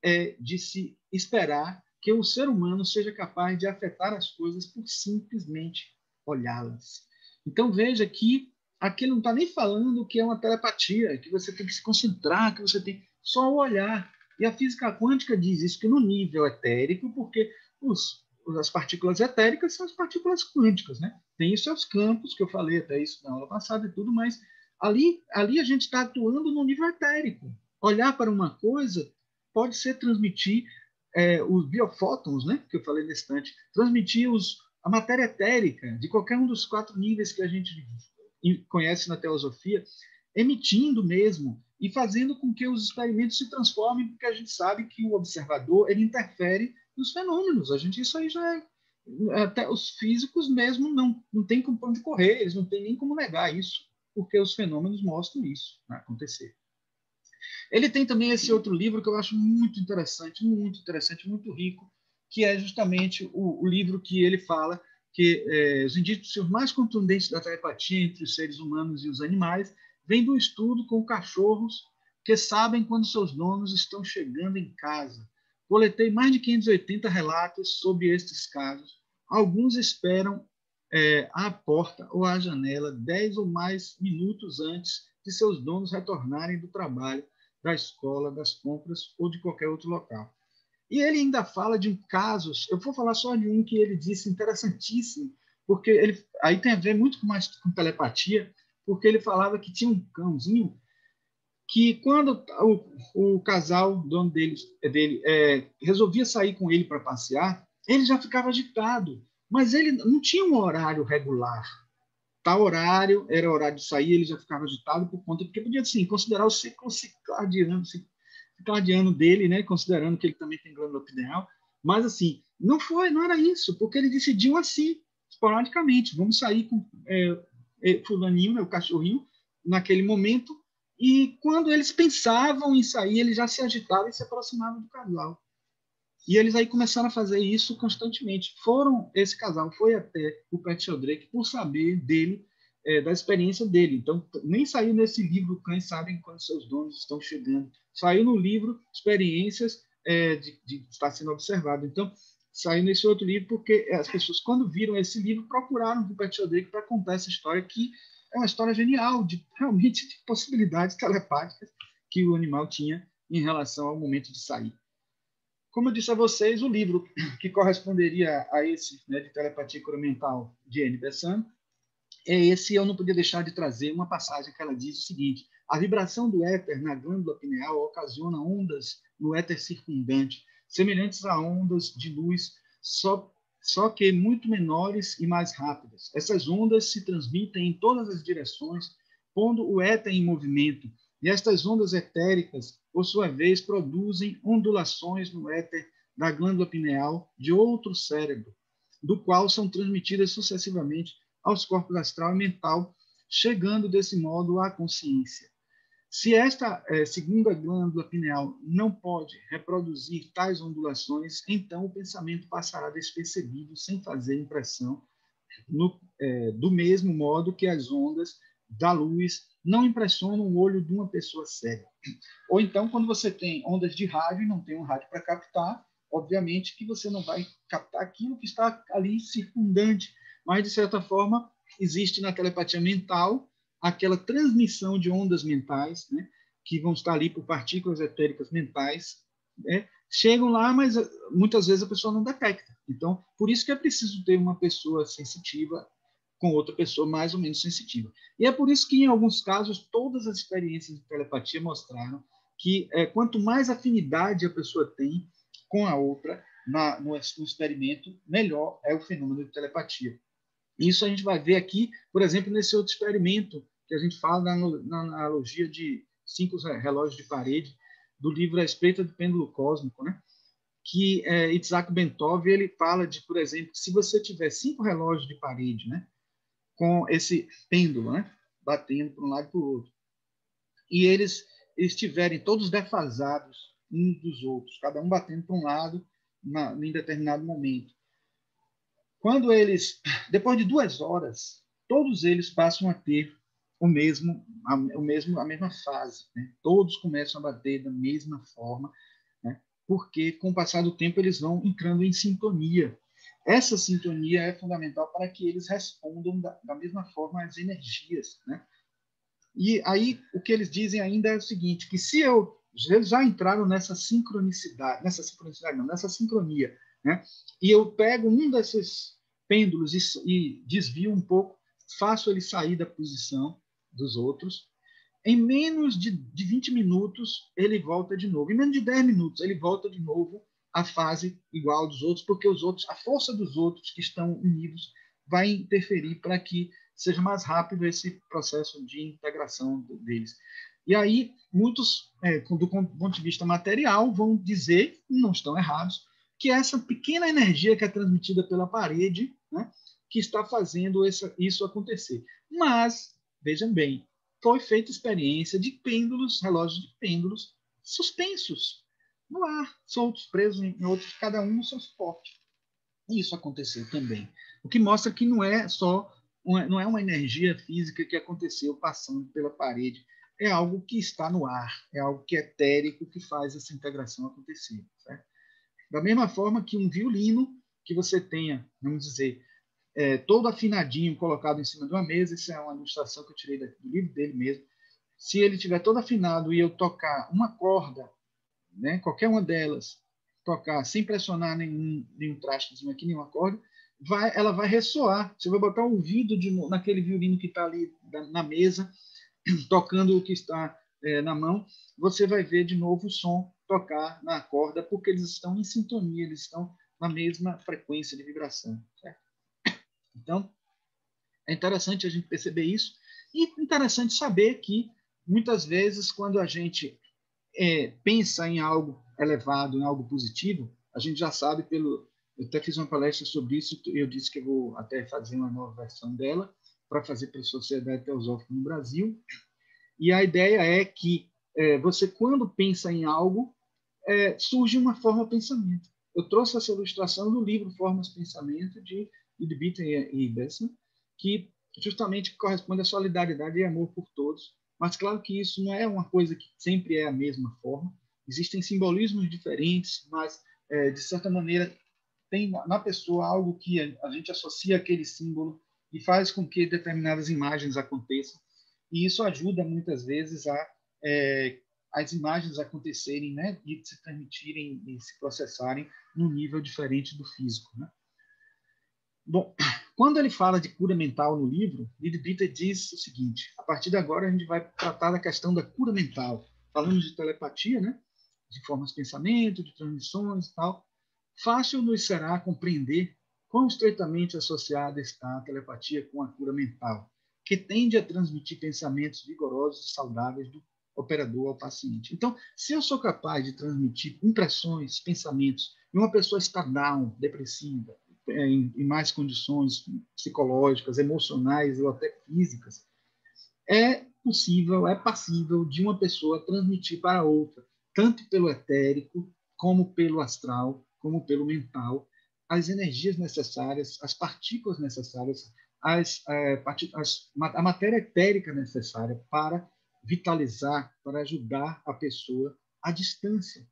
A: é de se esperar que o ser humano seja capaz de afetar as coisas por simplesmente olhá-las. Então veja que aqui não está nem falando que é uma telepatia, que você tem que se concentrar, que você tem só o olhar. E a física quântica diz isso, que no nível etérico, porque as partículas etéricas são as partículas quânticas, né? Tem os seus campos, que eu falei até isso na aula passada e tudo, mas ali a gente está atuando no nível etérico. Olhar para uma coisa pode ser transmitir os biofótons, né, que eu falei nesse instante, transmitir a matéria etérica de qualquer um dos 4 níveis que a gente conhece na teosofia, emitindo mesmo e fazendo com que os experimentos se transformem, porque a gente sabe que o observador ele interfere nos fenômenos. Isso aí já é, até os físicos mesmo não tem como onde correr, eles não têm nem como negar isso, porque os fenômenos mostram isso, né, acontecer. Ele tem também esse outro livro que eu acho muito interessante, muito rico, que é justamente o livro que ele fala que os indícios mais contundentes da telepatia entre os seres humanos e os animais vêm do estudo com cachorros que sabem quando seus donos estão chegando em casa. Coletei mais de 580 relatos sobre estes casos. Alguns esperam à porta ou à janela 10 ou mais minutos antes de seus donos retornarem do trabalho, da escola, das compras ou de qualquer outro local. E ele ainda fala de casos, eu vou falar só de um que ele disse interessantíssimo, porque aí tem a ver muito mais com telepatia, porque ele falava que tinha um cãozinho que quando o casal, dono dele resolvia sair com ele para passear, ele já ficava agitado, mas ele não tinha um horário regular. Tal horário, era horário de sair, ele já ficava agitado por conta, porque podia, assim, considerar o ciclo circadiano dele, né, considerando que ele também tem glândula pineal, mas, assim, não era isso, porque eles decidiam assim, esporadicamente, vamos sair com fulaninho, né, o cachorrinho, naquele momento, e quando eles pensavam em sair, ele já se agitava e se aproximava do casal. E eles aí começaram a fazer isso constantemente. Esse casal foi até o Pat Sheldrake por saber dele, da experiência dele. Então, nem saiu nesse livro Cães Sabem Quando Seus Donos Estão Chegando. Saiu no livro Experiências de estar sendo observado. Então, saiu nesse outro livro porque as pessoas, quando viram esse livro, procuraram o Pat Sheldrake para contar essa história, que é uma história genial, realmente de possibilidades telepáticas que o animal tinha em relação ao momento de sair. Como eu disse a vocês, o livro que corresponderia a esse, né, de telepatia e cura mental de Annie Besant, é esse. Eu não podia deixar de trazer uma passagem que ela diz o seguinte: a vibração do éter na glândula pineal ocasiona ondas no éter circundante, semelhantes a ondas de luz, só que muito menores e mais rápidas. Essas ondas se transmitem em todas as direções, pondo o éter em movimento, e estas ondas etéricas, por sua vez, produzem ondulações no éter da glândula pineal de outro cérebro, do qual são transmitidas sucessivamente aos corpos astral e mental, chegando desse modo à consciência. Se esta segunda glândula pineal não pode reproduzir tais ondulações, então o pensamento passará despercebido, sem fazer impressão, do mesmo modo que as ondas da luz não impressionam o olho de uma pessoa cega. Ou então, quando você tem ondas de rádio e não tem um rádio para captar, obviamente que você não vai captar aquilo que está ali circundante, mas, de certa forma, existe na telepatia mental aquela transmissão de ondas mentais, né, que vão estar ali por partículas etéricas mentais, né, chegam lá, mas muitas vezes a pessoa não detecta. Então, por isso que é preciso ter uma pessoa sensitiva com outra pessoa mais ou menos sensitiva. E é por isso que, em alguns casos, todas as experiências de telepatia mostraram que quanto mais afinidade a pessoa tem com a outra no experimento, melhor é o fenômeno de telepatia. Isso a gente vai ver aqui, por exemplo, nesse outro experimento que a gente fala na analogia de 5 relógios de parede, do livro A Espreita do Pêndulo Cósmico, né? Que Itzhak Bentov ele fala de, por exemplo, se você tiver 5 relógios de parede, né, com esse pêndulo, né, batendo para um lado e para o outro, e eles estiverem todos defasados uns dos outros, cada um batendo para um lado em determinado momento. Quando eles, depois de 2 horas, todos eles passam a ter a mesma fase, né? Todos começam a bater da mesma forma, né? Porque com o passar do tempo eles vão entrando em sintonia. Essa sintonia é fundamental para que eles respondam da mesma forma às energias, né? E aí o que eles dizem ainda é o seguinte, que se eles já entraram nessa sincronia, né? E eu pego um desses pêndulos e desvio um pouco, faço ele sair da posição dos outros, em menos de 20 minutos ele volta de novo, em menos de 10 minutos ele volta de novo à fase igual dos outros, porque os outros, a força dos outros que estão unidos vai interferir para que seja mais rápido esse processo de integração deles. E aí, muitos, do ponto de vista material, vão dizer, não estão errados, que essa pequena energia que é transmitida pela parede, né, que está fazendo isso acontecer. Mas, vejam bem, foi feita experiência de pêndulos, relógios de pêndulos, suspensos no ar, soltos, presos em outros, cada um no seu suporte. E isso aconteceu também. O que mostra que não é uma energia física que aconteceu passando pela parede, é algo que está no ar, é algo que é etérico, que faz essa integração acontecer. Certo? Da mesma forma que um violino, que você tenha, vamos dizer, todo afinadinho, colocado em cima de uma mesa, isso é uma ilustração que eu tirei do livro dele mesmo, se ele estiver todo afinado e eu tocar uma corda, né, qualquer uma delas, tocar sem pressionar nenhum trastezinho aqui, nenhuma corda, ela vai ressoar. Você vai botar o ouvido naquele violino que está ali na mesa, tocando o que está na mão, você vai ver de novo o som tocar na corda, porque eles estão em sintonia, eles estão na mesma frequência de vibração. Certo? Então, é interessante a gente perceber isso, e interessante saber que, muitas vezes, quando a gente pensa em algo elevado, em algo positivo, a gente já sabe eu até fiz uma palestra sobre isso, eu disse que eu vou até fazer uma nova versão dela, para fazer para a Sociedade Teosófica no Brasil, e a ideia é que você, quando pensa em algo, surge uma forma de pensamento. Eu trouxe essa ilustração do livro Formas de Pensamento, de Bitter e Bessman, que justamente corresponde à solidariedade e amor por todos. Mas claro que isso não é uma coisa que sempre é a mesma forma. Existem simbolismos diferentes, mas, de certa maneira, tem na pessoa algo que a gente associa àquele símbolo e faz com que determinadas imagens aconteçam. E isso ajuda, muitas vezes, as imagens acontecerem, né, e se transmitirem e se processarem num nível diferente do físico. Né? Bom, quando ele fala de cura mental no livro, Leadbeater diz o seguinte: a partir de agora a gente vai tratar da questão da cura mental. Falamos de telepatia, né? De formas de pensamento, de transmissões e tal. Fácil nos será compreender quão estreitamente associada está a telepatia com a cura mental, que tende a transmitir pensamentos vigorosos e saudáveis do operador ao paciente. Então, se eu sou capaz de transmitir impressões, pensamentos, e uma pessoa está down, depressiva, em mais condições psicológicas, emocionais ou até físicas, é possível, é passível de uma pessoa transmitir para outra, tanto pelo etérico, como pelo astral, como pelo mental, as energias necessárias, as partículas necessárias, a matéria etérica necessária para vitalizar, para ajudar a pessoa à distância.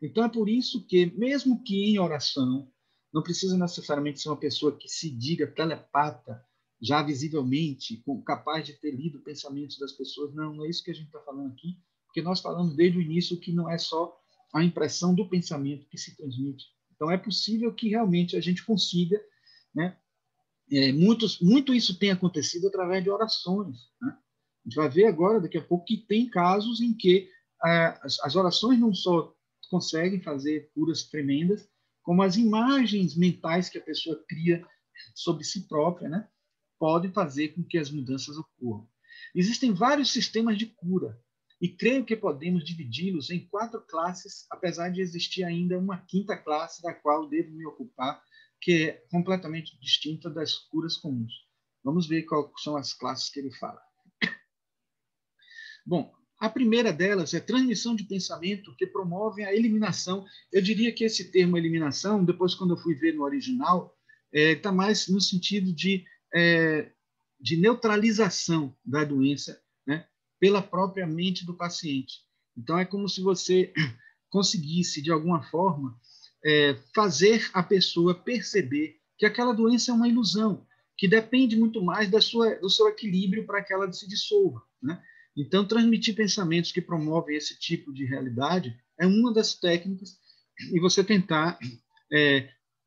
A: Então, é por isso que, mesmo que em oração, não precisa necessariamente ser uma pessoa que se diga telepata, já visivelmente, capaz de ter lido pensamentos das pessoas. Não, não é isso que a gente está falando aqui, porque nós falamos desde o início que não é só a impressão do pensamento que se transmite. Então, é possível que realmente a gente consiga, né? Muito isso tem acontecido através de orações, né? A gente vai ver agora, daqui a pouco, que tem casos em que as orações não só conseguem fazer curas tremendas, como as imagens mentais que a pessoa cria sobre si própria, né, podem fazer com que as mudanças ocorram. Existem vários sistemas de cura, e creio que podemos dividi-los em 4 classes, apesar de existir ainda uma 5ª classe da qual devo me ocupar, que é completamente distinta das curas comuns. Vamos ver quais são as classes que ele fala. Bom, a primeira delas é transmissão de pensamento que promove a eliminação. Eu diria que esse termo eliminação, depois quando eu fui ver no original, está mais no sentido de neutralização da doença, né, pela própria mente do paciente. Então, é como se você conseguisse, de alguma forma, fazer a pessoa perceber que aquela doença é uma ilusão, que depende muito mais do seu equilíbrio para que ela se dissolva, né? Então, transmitir pensamentos que promovem esse tipo de realidade é uma das técnicas, e você tentar,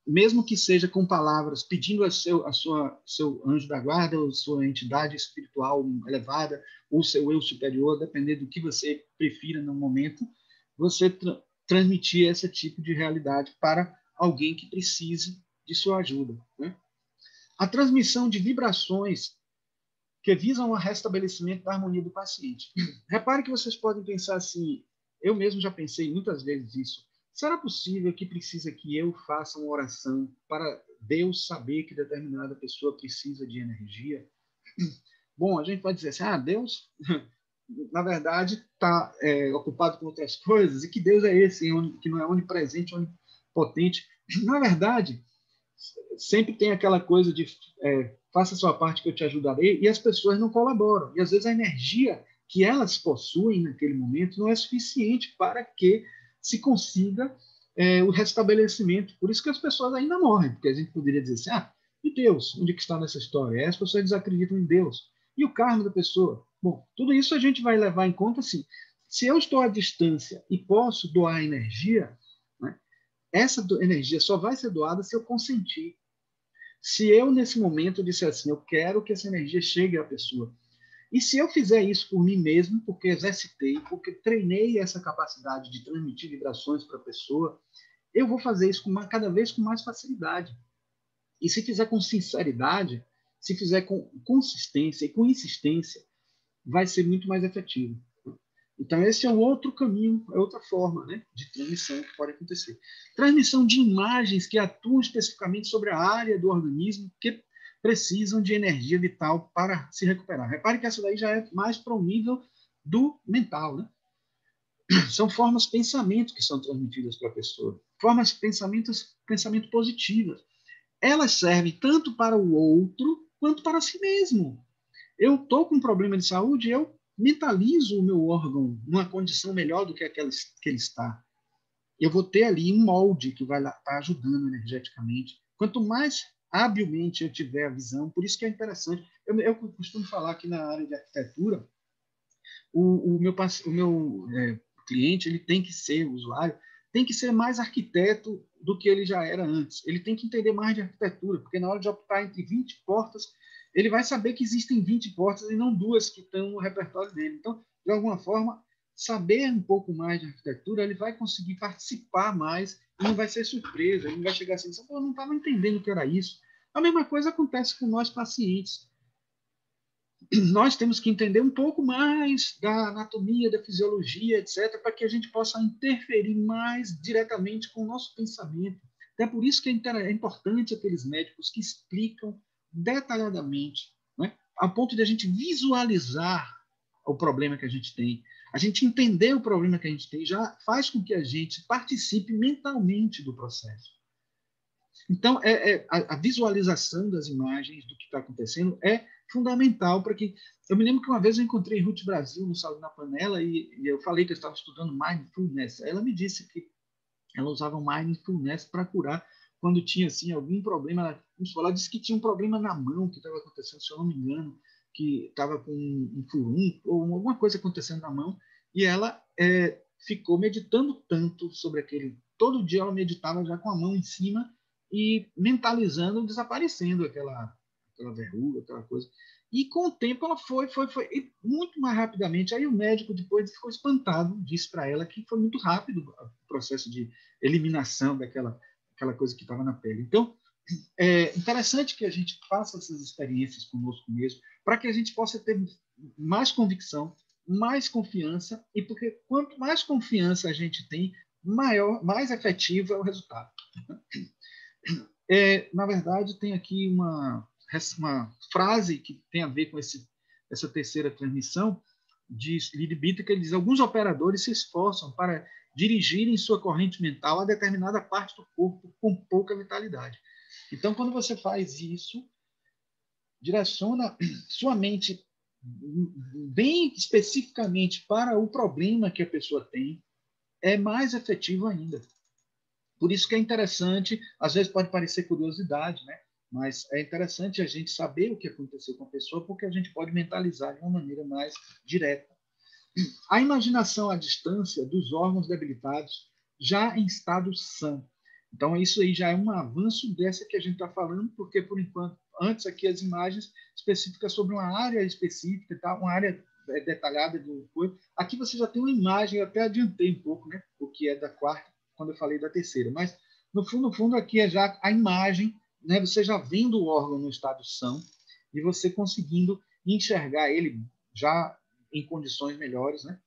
A: mesmo que seja com palavras, pedindo a seu anjo da guarda, ou sua entidade espiritual elevada, ou seu eu superior, dependendo do que você prefira no momento, você transmitir esse tipo de realidade para alguém que precise de sua ajuda, né? A transmissão de vibrações que visam o restabelecimento da harmonia do paciente. Repare que vocês podem pensar assim, eu mesmo já pensei muitas vezes isso. Será possível que precisa que eu faça uma oração para Deus saber que determinada pessoa precisa de energia? Bom, a gente pode dizer assim, Deus, na verdade, está ocupado com outras coisas, e que Deus é esse, que não é onipresente, onipotente. Na verdade, sempre tem aquela coisa de faça a sua parte que eu te ajudarei, e as pessoas não colaboram. E às vezes a energia que elas possuem naquele momento não é suficiente para que se consiga o restabelecimento. Por isso que as pessoas ainda morrem, porque a gente poderia dizer assim, e Deus, onde que está nessa história? As pessoas desacreditam em Deus. E o karma da pessoa? Bom, tudo isso a gente vai levar em conta assim. Se eu estou à distância e posso doar energia, né, essa energia só vai ser doada se eu consentir. Se eu, nesse momento, disser assim, eu quero que essa energia chegue à pessoa. E se eu fizer isso por mim mesmo, porque exercitei, porque treinei essa capacidade de transmitir vibrações para a pessoa, eu vou fazer isso cada vez com mais facilidade. E se fizer com sinceridade, se fizer com consistência e com insistência, vai ser muito mais efetivo. Então, esse é um outro caminho, é outra forma, né, de transmissão que pode acontecer. Transmissão de imagens que atuam especificamente sobre a área do organismo que precisam de energia vital para se recuperar. Repare que essa daí já é mais para o nível do mental, né? São formas de pensamento que são transmitidas para a pessoa. Formas de pensamento positivas. Elas servem tanto para o outro quanto para si mesmo. Eu estou com um problema de saúde, eu mentalizo o meu órgão numa condição melhor do que aquela que ele está. Eu vou ter ali um molde que vai estar ajudando energeticamente. Quanto mais habilmente eu tiver a visão, por isso que é interessante. Eu costumo falar que na área de arquitetura, o meu cliente, ele tem que ser, o usuário, tem que ser mais arquiteto do que ele já era antes. Ele tem que entender mais de arquitetura, porque na hora de optar entre 20 portas, ele vai saber que existem 20 portas e não 2 que estão no repertório dele. Então, de alguma forma, saber um pouco mais de arquitetura, ele vai conseguir participar mais e não vai ser surpresa. Ele não vai chegar assim, eu não estava entendendo o que era isso. A mesma coisa acontece com nós pacientes. Nós temos que entender um pouco mais da anatomia, da fisiologia, etc., para que a gente possa interferir mais diretamente com o nosso pensamento. Até por isso que é importante aqueles médicos que explicam detalhadamente, né, a ponto de a gente visualizar o problema que a gente tem, a gente entender o problema que a gente tem, já faz com que a gente participe mentalmente do processo. Então, a visualização das imagens do que está acontecendo é fundamental para que... Eu me lembro que uma vez eu encontrei Ruth Brasil no Salão na Panela e eu falei que eu estava estudando Mindfulness. Ela me disse que ela usava Mindfulness para curar quando tinha assim, algum problema. Ela disse que tinha um problema na mão que estava acontecendo, se eu não me engano, que estava com um furúnculo ou alguma coisa acontecendo na mão, e ela ficou meditando tanto sobre aquele... Todo dia ela meditava já com a mão em cima e mentalizando, desaparecendo aquela verruga, aquela coisa. E com o tempo ela foi e muito mais rapidamente. Aí o médico depois ficou espantado, disse para ela que foi muito rápido o processo de eliminação daquela coisa que estava na pele. Então, é interessante que a gente faça essas experiências conosco mesmo, para que a gente possa ter mais convicção, mais confiança, e porque quanto mais confiança a gente tem, mais efetivo é o resultado. Na verdade, tem aqui uma frase que tem a ver com essa terceira transmissão de Leadbeater, que ele diz: alguns operadores se esforçam para dirigirem sua corrente mental a determinada parte do corpo com pouca vitalidade. Então, quando você faz isso, direciona sua mente bem especificamente para o problema que a pessoa tem, é mais efetivo ainda. Por isso que é interessante, às vezes pode parecer curiosidade, né? Mas é interessante a gente saber o que aconteceu com a pessoa, porque a gente pode mentalizar de uma maneira mais direta. A imaginação à distância dos órgãos debilitados já em estado são. Então, isso aí já é um avanço dessa que a gente está falando, porque, por enquanto, antes aqui as imagens específicas sobre uma área específica, tá? Uma área detalhada do corpo. Aqui você já tem uma imagem, eu até adiantei um pouco, né? O que é da quarta, quando eu falei da terceira. Mas, no fundo, aqui é já a imagem, né? Você já vendo o órgão no estado são e você conseguindo enxergar ele já em condições melhores, né?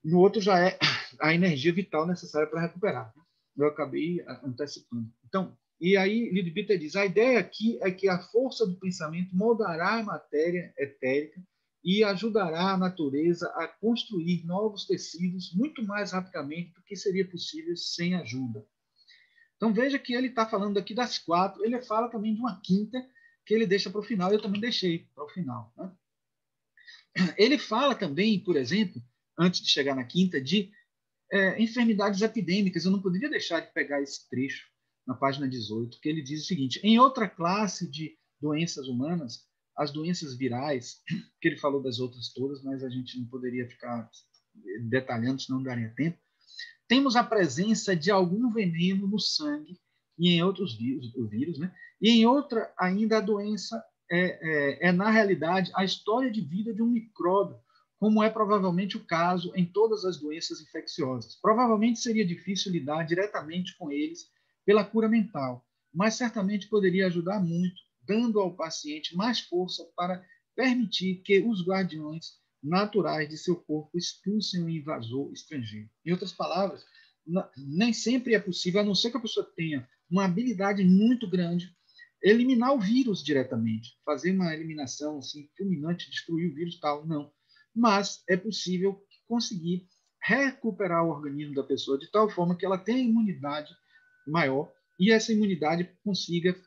A: No outro já é a energia vital necessária para recuperar. Eu acabei antecipando. Então, e aí Leadbeater diz: a ideia aqui é que a força do pensamento moldará a matéria etérica e ajudará a natureza a construir novos tecidos muito mais rapidamente do que seria possível sem ajuda. Então veja que ele está falando aqui das quatro, ele fala também de uma quinta que ele deixa para o final, eu também deixei para o final, né? Ele fala também, por exemplo, antes de chegar na quinta, de enfermidades epidêmicas. Eu não poderia deixar de pegar esse trecho na página 18, que ele diz o seguinte: em outra classe de doenças humanas, as doenças virais, que ele falou das outras todas, mas a gente não poderia ficar detalhando, senão não daria tempo, temos a presença de algum veneno no sangue e em outros vírus, né? E em outra ainda a doença na realidade, a história de vida de um micróbio, como é provavelmente o caso em todas as doenças infecciosas. Provavelmente seria difícil lidar diretamente com eles pela cura mental, mas certamente poderia ajudar muito, dando ao paciente mais força para permitir que os guardiões naturais de seu corpo expulsem o invasor estrangeiro. Em outras palavras, nem sempre é possível, a não ser que a pessoa tenha uma habilidade muito grande, eliminar o vírus diretamente, fazer uma eliminação assim, fulminante, destruir o vírus tal, não. Mas é possível conseguir recuperar o organismo da pessoa de tal forma que ela tenha imunidade maior e essa imunidade consiga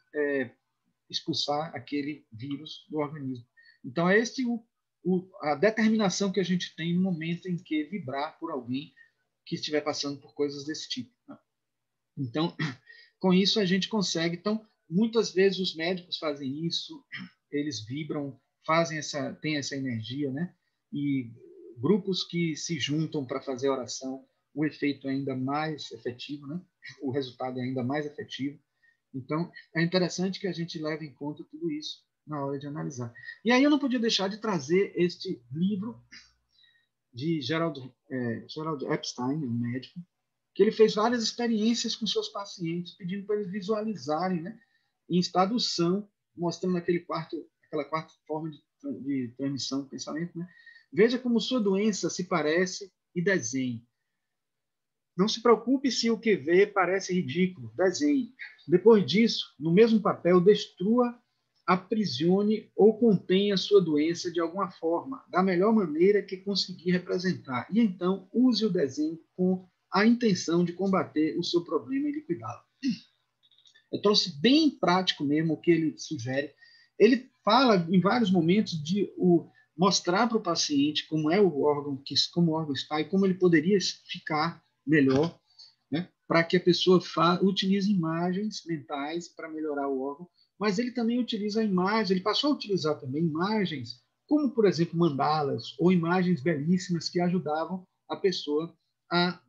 A: expulsar aquele vírus do organismo. Então, é a determinação que a gente tem no momento em que vibrar por alguém que estiver passando por coisas desse tipo. Né? Então, com isso a gente consegue. Então, muitas vezes os médicos fazem isso, eles vibram, têm essa energia, né? E grupos que se juntam para fazer oração, o efeito é ainda mais efetivo, né? O resultado é ainda mais efetivo. Então, é interessante que a gente leve em conta tudo isso na hora de analisar. E aí eu não podia deixar de trazer este livro de Gerald Epstein, um médico, que ele fez várias experiências com seus pacientes, pedindo para eles visualizarem, né, em estado são, mostrando aquela quarta forma de transmissão do pensamento. Né? Veja como sua doença se parece e desenhe. Não se preocupe se o que vê parece ridículo, desenhe. Depois disso, no mesmo papel, destrua aprisione ou contenha sua doença de alguma forma, da melhor maneira que conseguir representar, e então use o desenho com a intenção de combater o seu problema e liquidá-lo. Eu trouxe bem prático mesmo o que ele sugere. Ele fala em vários momentos de mostrar para o paciente como é o órgão, como o órgão está e como ele poderia ficar melhor, né, para que a pessoa utilize imagens mentais para melhorar o órgão, mas ele também utiliza imagens, ele passou a utilizar também imagens, como, por exemplo, mandalas ou imagens belíssimas que ajudavam a pessoa a,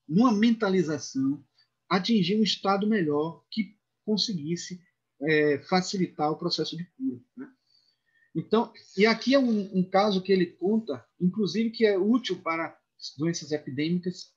A: numa mentalização, atingir um estado melhor que conseguisse facilitar o processo de cura, né? Então, e aqui é um caso que ele conta, inclusive, que é útil para doenças epidêmicas,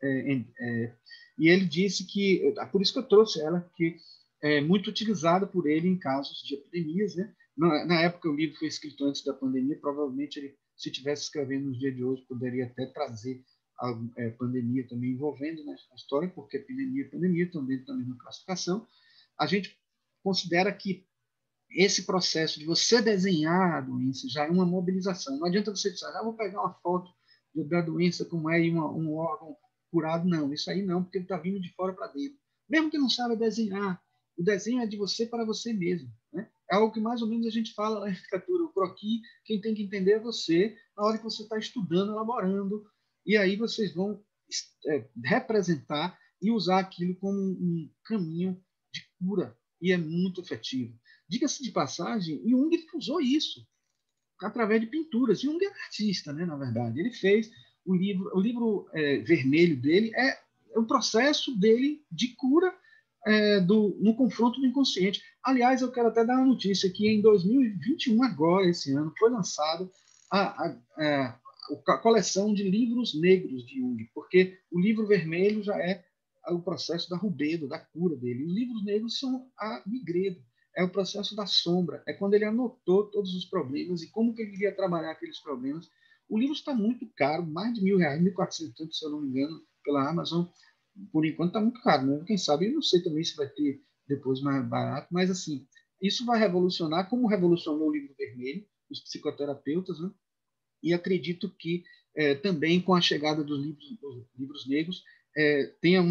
A: e ele disse que, por isso que eu trouxe ela, que é muito utilizada por ele em casos de epidemias, né? Na época, o livro foi escrito antes da pandemia, provavelmente ele, se estivesse escrevendo nos dias de hoje, poderia até trazer a pandemia também envolvendo, né, a história, porque epidemia e pandemia estão dentro da mesma classificação. A gente considera que esse processo de você desenhar a doença já é uma mobilização. Não adianta você dizer, vou pegar uma foto da doença como é e um órgão curado. Não, isso aí não, porque ele está vindo de fora para dentro. Mesmo que não saiba desenhar, o desenho é de você para você mesmo, né? É algo que mais ou menos a gente fala na arquitetura. O croquis, quem tem que entender é você, na hora que você está estudando, elaborando, e aí vocês vão representar e usar aquilo como um caminho de cura, e é muito efetivo. Diga-se de passagem, Jung usou isso através de pinturas. Jung é artista, né, na verdade. Ele fez o livro vermelho dele é o processo dele de cura no confronto do inconsciente. Aliás, eu quero até dar uma notícia que em 2021, agora, esse ano, foi lançado a coleção de livros negros de Jung, porque o livro vermelho já é o processo da rubedo, da cura dele. Os livros negros são a Nigredo. É o processo da sombra, é quando ele anotou todos os problemas e como que ele iria trabalhar aqueles problemas. O livro está muito caro, mais de R$1.000, 1.400, se eu não me engano, pela Amazon. Por enquanto está muito caro, né? Quem sabe, eu não sei também se vai ter depois mais barato, mas assim, isso vai revolucionar, como revolucionou o livro vermelho, os psicoterapeutas, né? E acredito que também com a chegada dos livros negros, tenha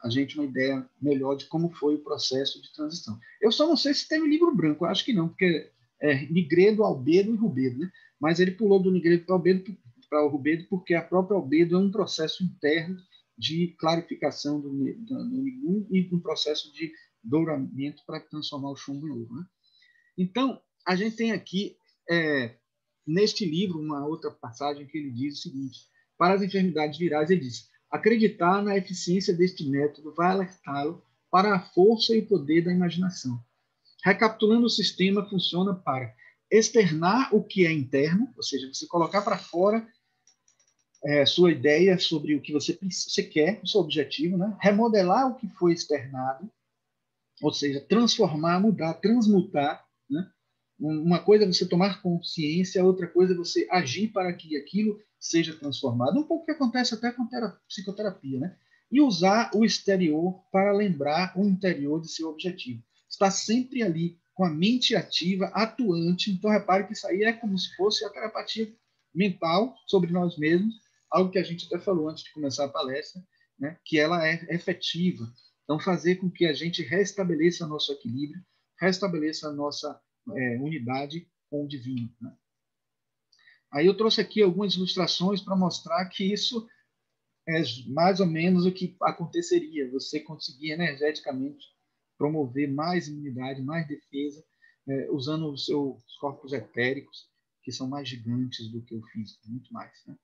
A: a gente uma ideia melhor de como foi o processo de transição. Eu só não sei se teve livro branco, eu acho que não, porque é Nigredo, Albedo e Rubedo, né? Mas ele pulou do Nigredo para o Rubedo porque a própria Albedo é um processo interno de clarificação do Nigum e um processo de douramento para transformar o chumbo em ouro, né? Então, a gente tem aqui, neste livro, uma outra passagem que ele diz o seguinte: para as enfermidades virais, ele diz: acreditar na eficiência deste método vai alertá-lo para a força e o poder da imaginação. Recapitulando, o sistema funciona para externar o que é interno, ou seja, você colocar para fora sua ideia sobre o que você quer, o seu objetivo, né? Remodelar o que foi externado, ou seja, transformar, mudar, transmutar, né? Uma coisa é você tomar consciência, outra coisa é você agir para que aquilo seja transformado. Um pouco o que acontece até com psicoterapia, né? E usar o exterior para lembrar o interior de seu objetivo. Está sempre ali, com a mente ativa, atuante. Então, repare que isso aí é como se fosse a telepatia mental sobre nós mesmos, algo que a gente até falou antes de começar a palestra, né? Que ela é efetiva. Então, fazer com que a gente restabeleça nosso equilíbrio, restabeleça a nossa unidade com o divino, né? Aí eu trouxe aqui algumas ilustrações para mostrar que isso é mais ou menos o que aconteceria. Você conseguir energeticamente promover mais imunidade, mais defesa, usando os seus corpos etéricos, que são mais gigantes do que o físico, muito mais, né?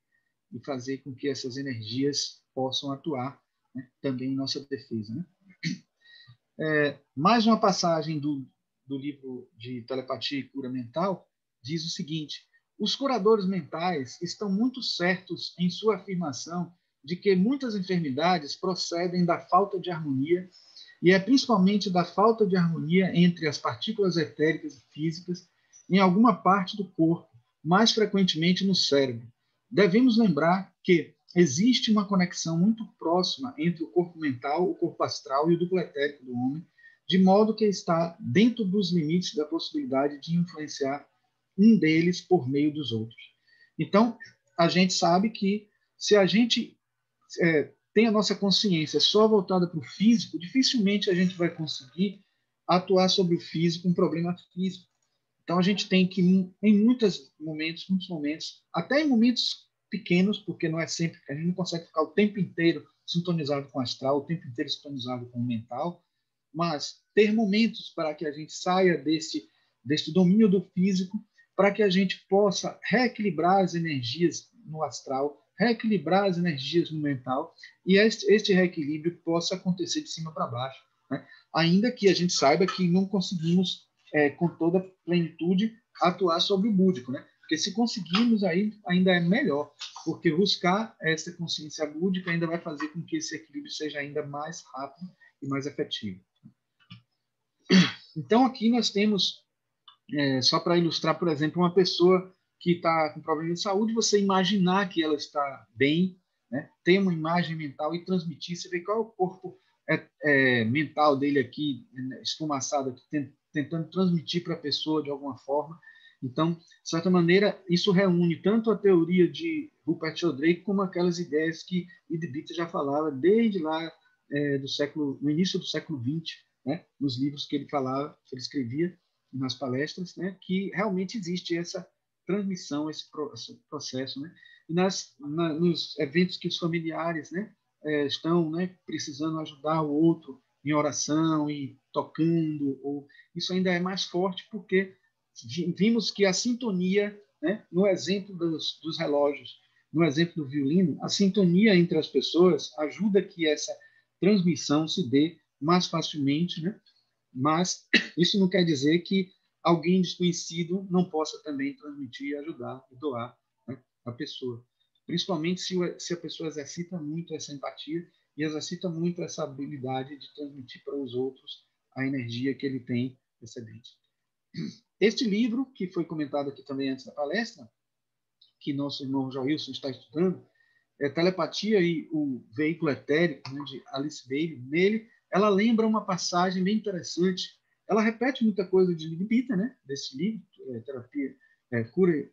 A: E fazer com que essas energias possam atuar, né, também em nossa defesa, né? Mais uma passagem do livro de Telepatia e Cura Mental diz o seguinte: os curadores mentais estão muito certos em sua afirmação de que muitas enfermidades procedem da falta de harmonia, e é principalmente da falta de harmonia entre as partículas etéricas e físicas em alguma parte do corpo, mais frequentemente no cérebro. Devemos lembrar que existe uma conexão muito próxima entre o corpo mental, o corpo astral e o duplo etérico do homem, de modo que está dentro dos limites da possibilidade de influenciar um deles por meio dos outros. Então, a gente sabe que se a gente tem a nossa consciência só voltada para o físico, dificilmente a gente vai conseguir atuar sobre o físico, um problema físico. Então, a gente tem que, em muitos momentos, até em momentos pequenos, porque não é sempre, a gente não consegue ficar o tempo inteiro sintonizado com o astral, o tempo inteiro sintonizado com o mental, mas ter momentos para que a gente saia desse domínio do físico, para que a gente possa reequilibrar as energias no astral, reequilibrar as energias no mental, e este reequilíbrio possa acontecer de cima para baixo, né? Ainda que a gente saiba que não conseguimos, com toda plenitude, atuar sobre o búdico, né? Porque se conseguirmos, aí ainda é melhor, porque buscar essa consciência búdica ainda vai fazer com que esse equilíbrio seja ainda mais rápido e mais efetivo. Então, aqui nós temos, só para ilustrar, por exemplo, uma pessoa que está com problema de saúde, você imaginar que ela está bem, né? Ter uma imagem mental e transmitir, você vê qual é o corpo mental dele aqui, esfumaçado, aqui, tentando transmitir para a pessoa de alguma forma. Então, de certa maneira, isso reúne tanto a teoria de Rupert Sheldrake como aquelas ideias que Advaita já falava desde lá no início do século XX, né, nos livros que ele falava, que ele escrevia nas palestras, né, que realmente existe essa transmissão, esse processo, né? E nos eventos que os familiares, né, estão, né, precisando ajudar o outro em oração e tocando, isso ainda é mais forte porque vimos que a sintonia, né, no exemplo dos relógios, no exemplo do violino, a sintonia entre as pessoas ajuda que essa transmissão se dê mais facilmente, né? Mas isso não quer dizer que alguém desconhecido não possa também transmitir, ajudar e doar, né, a pessoa. Principalmente se a pessoa exercita muito essa empatia e exercita muito essa habilidade de transmitir para os outros a energia que ele tem excedente. Este livro, que foi comentado aqui também antes da palestra, que nosso irmão Joilson está estudando, Telepatia e o Veículo Etérico, né, de Alice Bailey. Nele, ela lembra uma passagem bem interessante. Ela repete muita coisa de Advaita, né, desse livro, terapia, cura,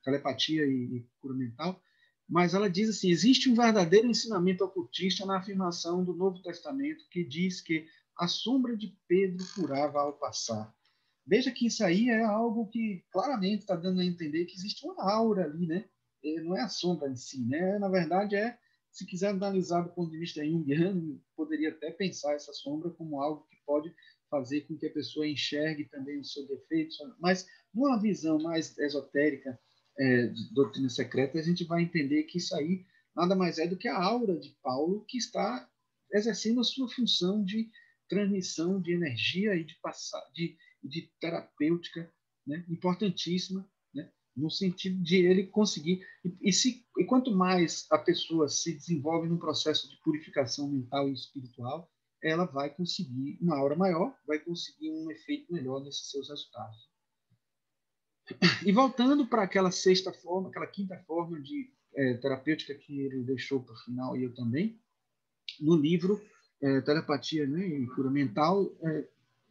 A: telepatia e cura mental, mas ela diz assim: existe um verdadeiro ensinamento ocultista na afirmação do Novo Testamento que diz que a sombra de Pedro curava ao passar. Veja que isso aí é algo que claramente está dando a entender que existe uma aura ali, né? Não é a sombra em si, né? Na verdade, se quiser analisar do ponto de vista junguiano, poderia até pensar essa sombra como algo que pode fazer com que a pessoa enxergue também os seus defeitos, mas numa visão mais esotérica, de doutrina secreta, a gente vai entender que isso aí nada mais é do que a aura de Paulo, que está exercendo a sua função de transmissão de energia e de terapêutica, né, importantíssima, né, no sentido de ele conseguir. E quanto mais a pessoa se desenvolve num processo de purificação mental e espiritual, ela vai conseguir uma aura maior, vai conseguir um efeito melhor nesses seus resultados. E voltando para aquela quinta forma de terapêutica que ele deixou para o final, e eu também, no livro Telepatia, né, e Cura Mental,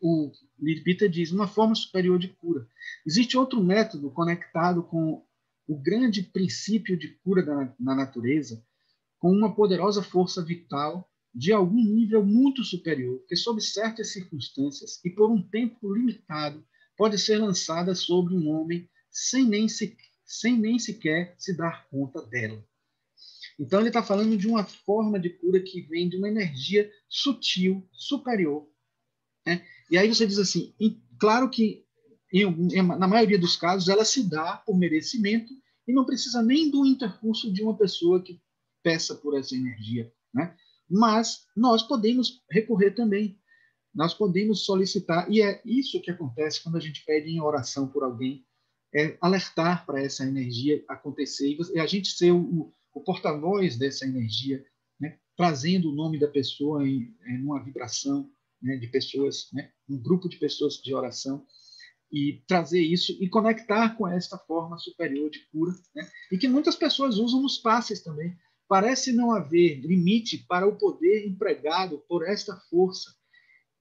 A: o Advaita diz uma forma superior de cura. Existe outro método conectado com o grande princípio de cura na natureza, com uma poderosa força vital de algum nível muito superior, que sob certas circunstâncias e por um tempo limitado pode ser lançada sobre um homem sem nem sequer se dar conta dela. Então, ele está falando de uma forma de cura que vem de uma energia sutil, superior, né? E aí você diz assim, claro que na maioria dos casos ela se dá por merecimento e não precisa nem do intercurso de uma pessoa que peça por essa energia, né? Mas nós podemos recorrer também, nós podemos solicitar, e é isso que acontece quando a gente pede em oração por alguém, alertar para essa energia acontecer e a gente ser o porta-voz dessa energia, né? Trazendo o nome da pessoa em uma vibração, né, de pessoas, né, um grupo de pessoas de oração, e trazer isso e conectar com esta forma superior de cura, né, e que muitas pessoas usam nos passes também. Parece não haver limite para o poder empregado por esta força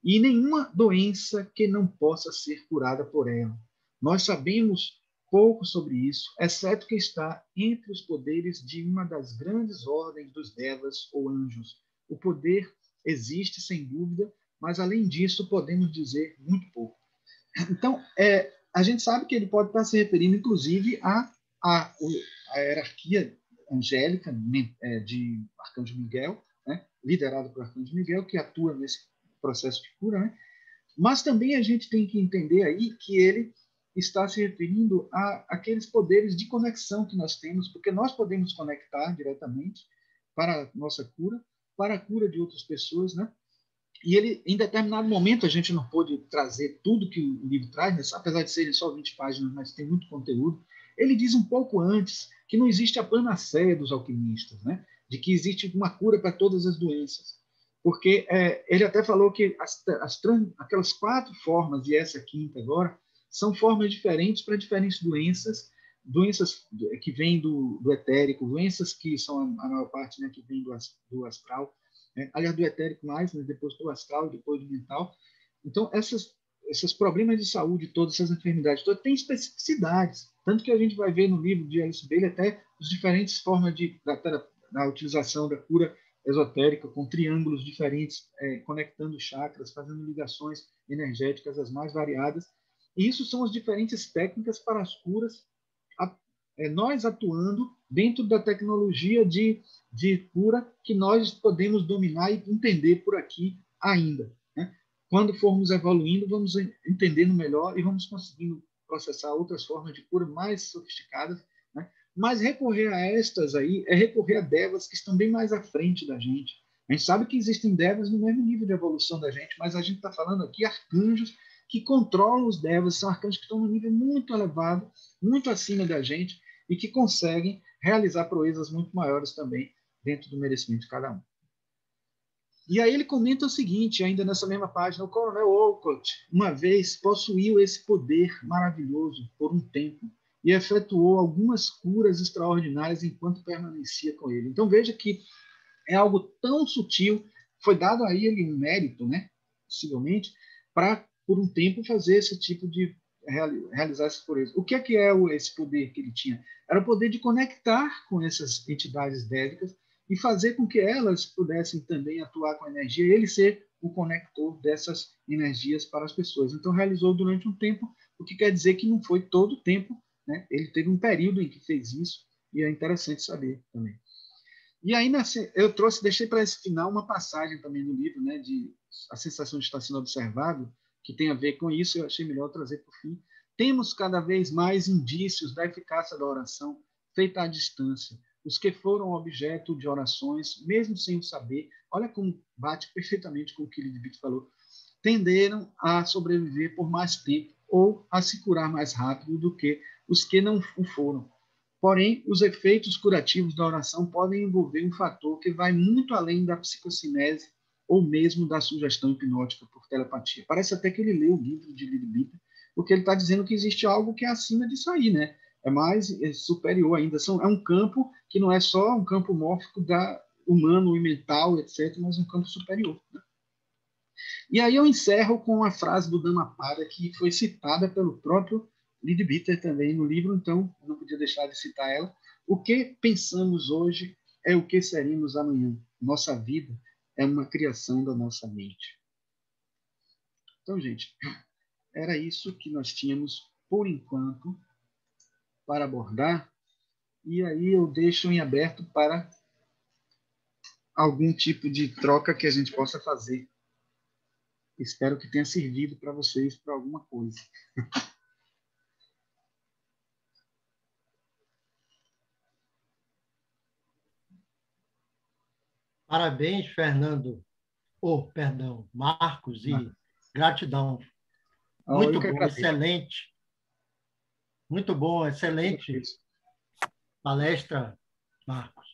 A: e nenhuma doença que não possa ser curada por ela. Nós sabemos pouco sobre isso, exceto que está entre os poderes de uma das grandes ordens dos devas ou anjos. O poder existe, sem dúvida, mas, além disso, podemos dizer muito pouco. Então, a gente sabe que ele pode estar se referindo, inclusive, à hierarquia angélica de Arcanjo Miguel, né, liderado por Arcanjo Miguel, que atua nesse processo de cura, né? Mas também a gente tem que entender aí que ele está se referindo àqueles poderes de conexão que nós temos, porque nós podemos conectar diretamente para a nossa cura, para a cura de outras pessoas, né? E ele, em determinado momento, a gente não pôde trazer tudo que o livro traz, né? Apesar de serem só 20 páginas, mas tem muito conteúdo. Ele diz um pouco antes que não existe a panaceia dos alquimistas, né? De que existe uma cura para todas as doenças. Porque ele até falou que aquelas 4 formas, e essa quinta agora, são formas diferentes para diferentes doenças, doenças que vêm do etérico, doenças que são a maior parte, né, que vêm do astral, aliás, do etérico mais, mas depois do astral e depois do mental. Então, esses problemas de saúde, todas essas enfermidades, todas têm especificidades. Tanto que a gente vai ver no livro de Alice Bailey até as diferentes formas da utilização da cura esotérica, com triângulos diferentes, conectando chakras, fazendo ligações energéticas as mais variadas. E isso são as diferentes técnicas para as curas, nós atuando dentro da tecnologia de cura que nós podemos dominar e entender por aqui ainda. Né? Quando formos evoluindo, vamos entendendo melhor e vamos conseguindo processar outras formas de cura mais sofisticadas. Né? Mas recorrer a estas aí é recorrer a devas que estão bem mais à frente da gente. A gente sabe que existem devas no mesmo nível de evolução da gente, mas a gente está falando aqui arcanjos que controlam os devas, são arcanjos que estão num nível muito elevado, muito acima da gente, e que conseguem realizar proezas muito maiores também dentro do merecimento de cada um. E aí ele comenta o seguinte, ainda nessa mesma página, o coronel Olcott, uma vez, possuiu esse poder maravilhoso por um tempo e efetuou algumas curas extraordinárias enquanto permanecia com ele. Então veja que é algo tão sutil, foi dado a ele um mérito, né, possivelmente, para, por um tempo, fazer esse tipo de realizar essas purezas. O que é esse poder que ele tinha? Era o poder de conectar com essas entidades dédicas e fazer com que elas pudessem também atuar com a energia, e ele ser o conector dessas energias para as pessoas. Então, realizou durante um tempo, o que quer dizer que não foi todo o tempo, né? Ele teve um período em que fez isso, e é interessante saber também. E aí eu deixei para esse final uma passagem também no livro, né, de A Sensação de Estar Sendo Observado, que tem a ver com isso, eu achei melhor trazer por fim. Temos cada vez mais indícios da eficácia da oração feita à distância. Os que foram objeto de orações, mesmo sem o saber, olha como bate perfeitamente com o que Lidbit falou, tenderam a sobreviver por mais tempo ou a se curar mais rápido do que os que não o foram. Porém, os efeitos curativos da oração podem envolver um fator que vai muito além da psicocinese ou mesmo da sugestão hipnótica por telepatia. Parece até que ele leu o livro de Lidbita, porque ele está dizendo que existe algo que é acima disso aí, né? É superior ainda. É um campo que não é só um campo mórfico humano e mental, etc., mas um campo superior. Né? E aí eu encerro com uma frase do Dhammapada que foi citada pelo próprio Lidbita também no livro, então eu não podia deixar de citar ela. O que pensamos hoje é o que seremos amanhã. Nossa vida é uma criação da nossa mente. Então, gente, era isso que nós tínhamos por enquanto para abordar. E aí eu deixo em aberto para algum tipo de troca que a gente possa fazer. Espero que tenha servido para vocês para alguma coisa.
B: Parabéns, Fernando. Perdão, Marcos, e gratidão.
A: Eu
B: Muito
A: que
B: bom,
A: agradeço.
B: excelente. Muito bom, excelente palestra, Marcos.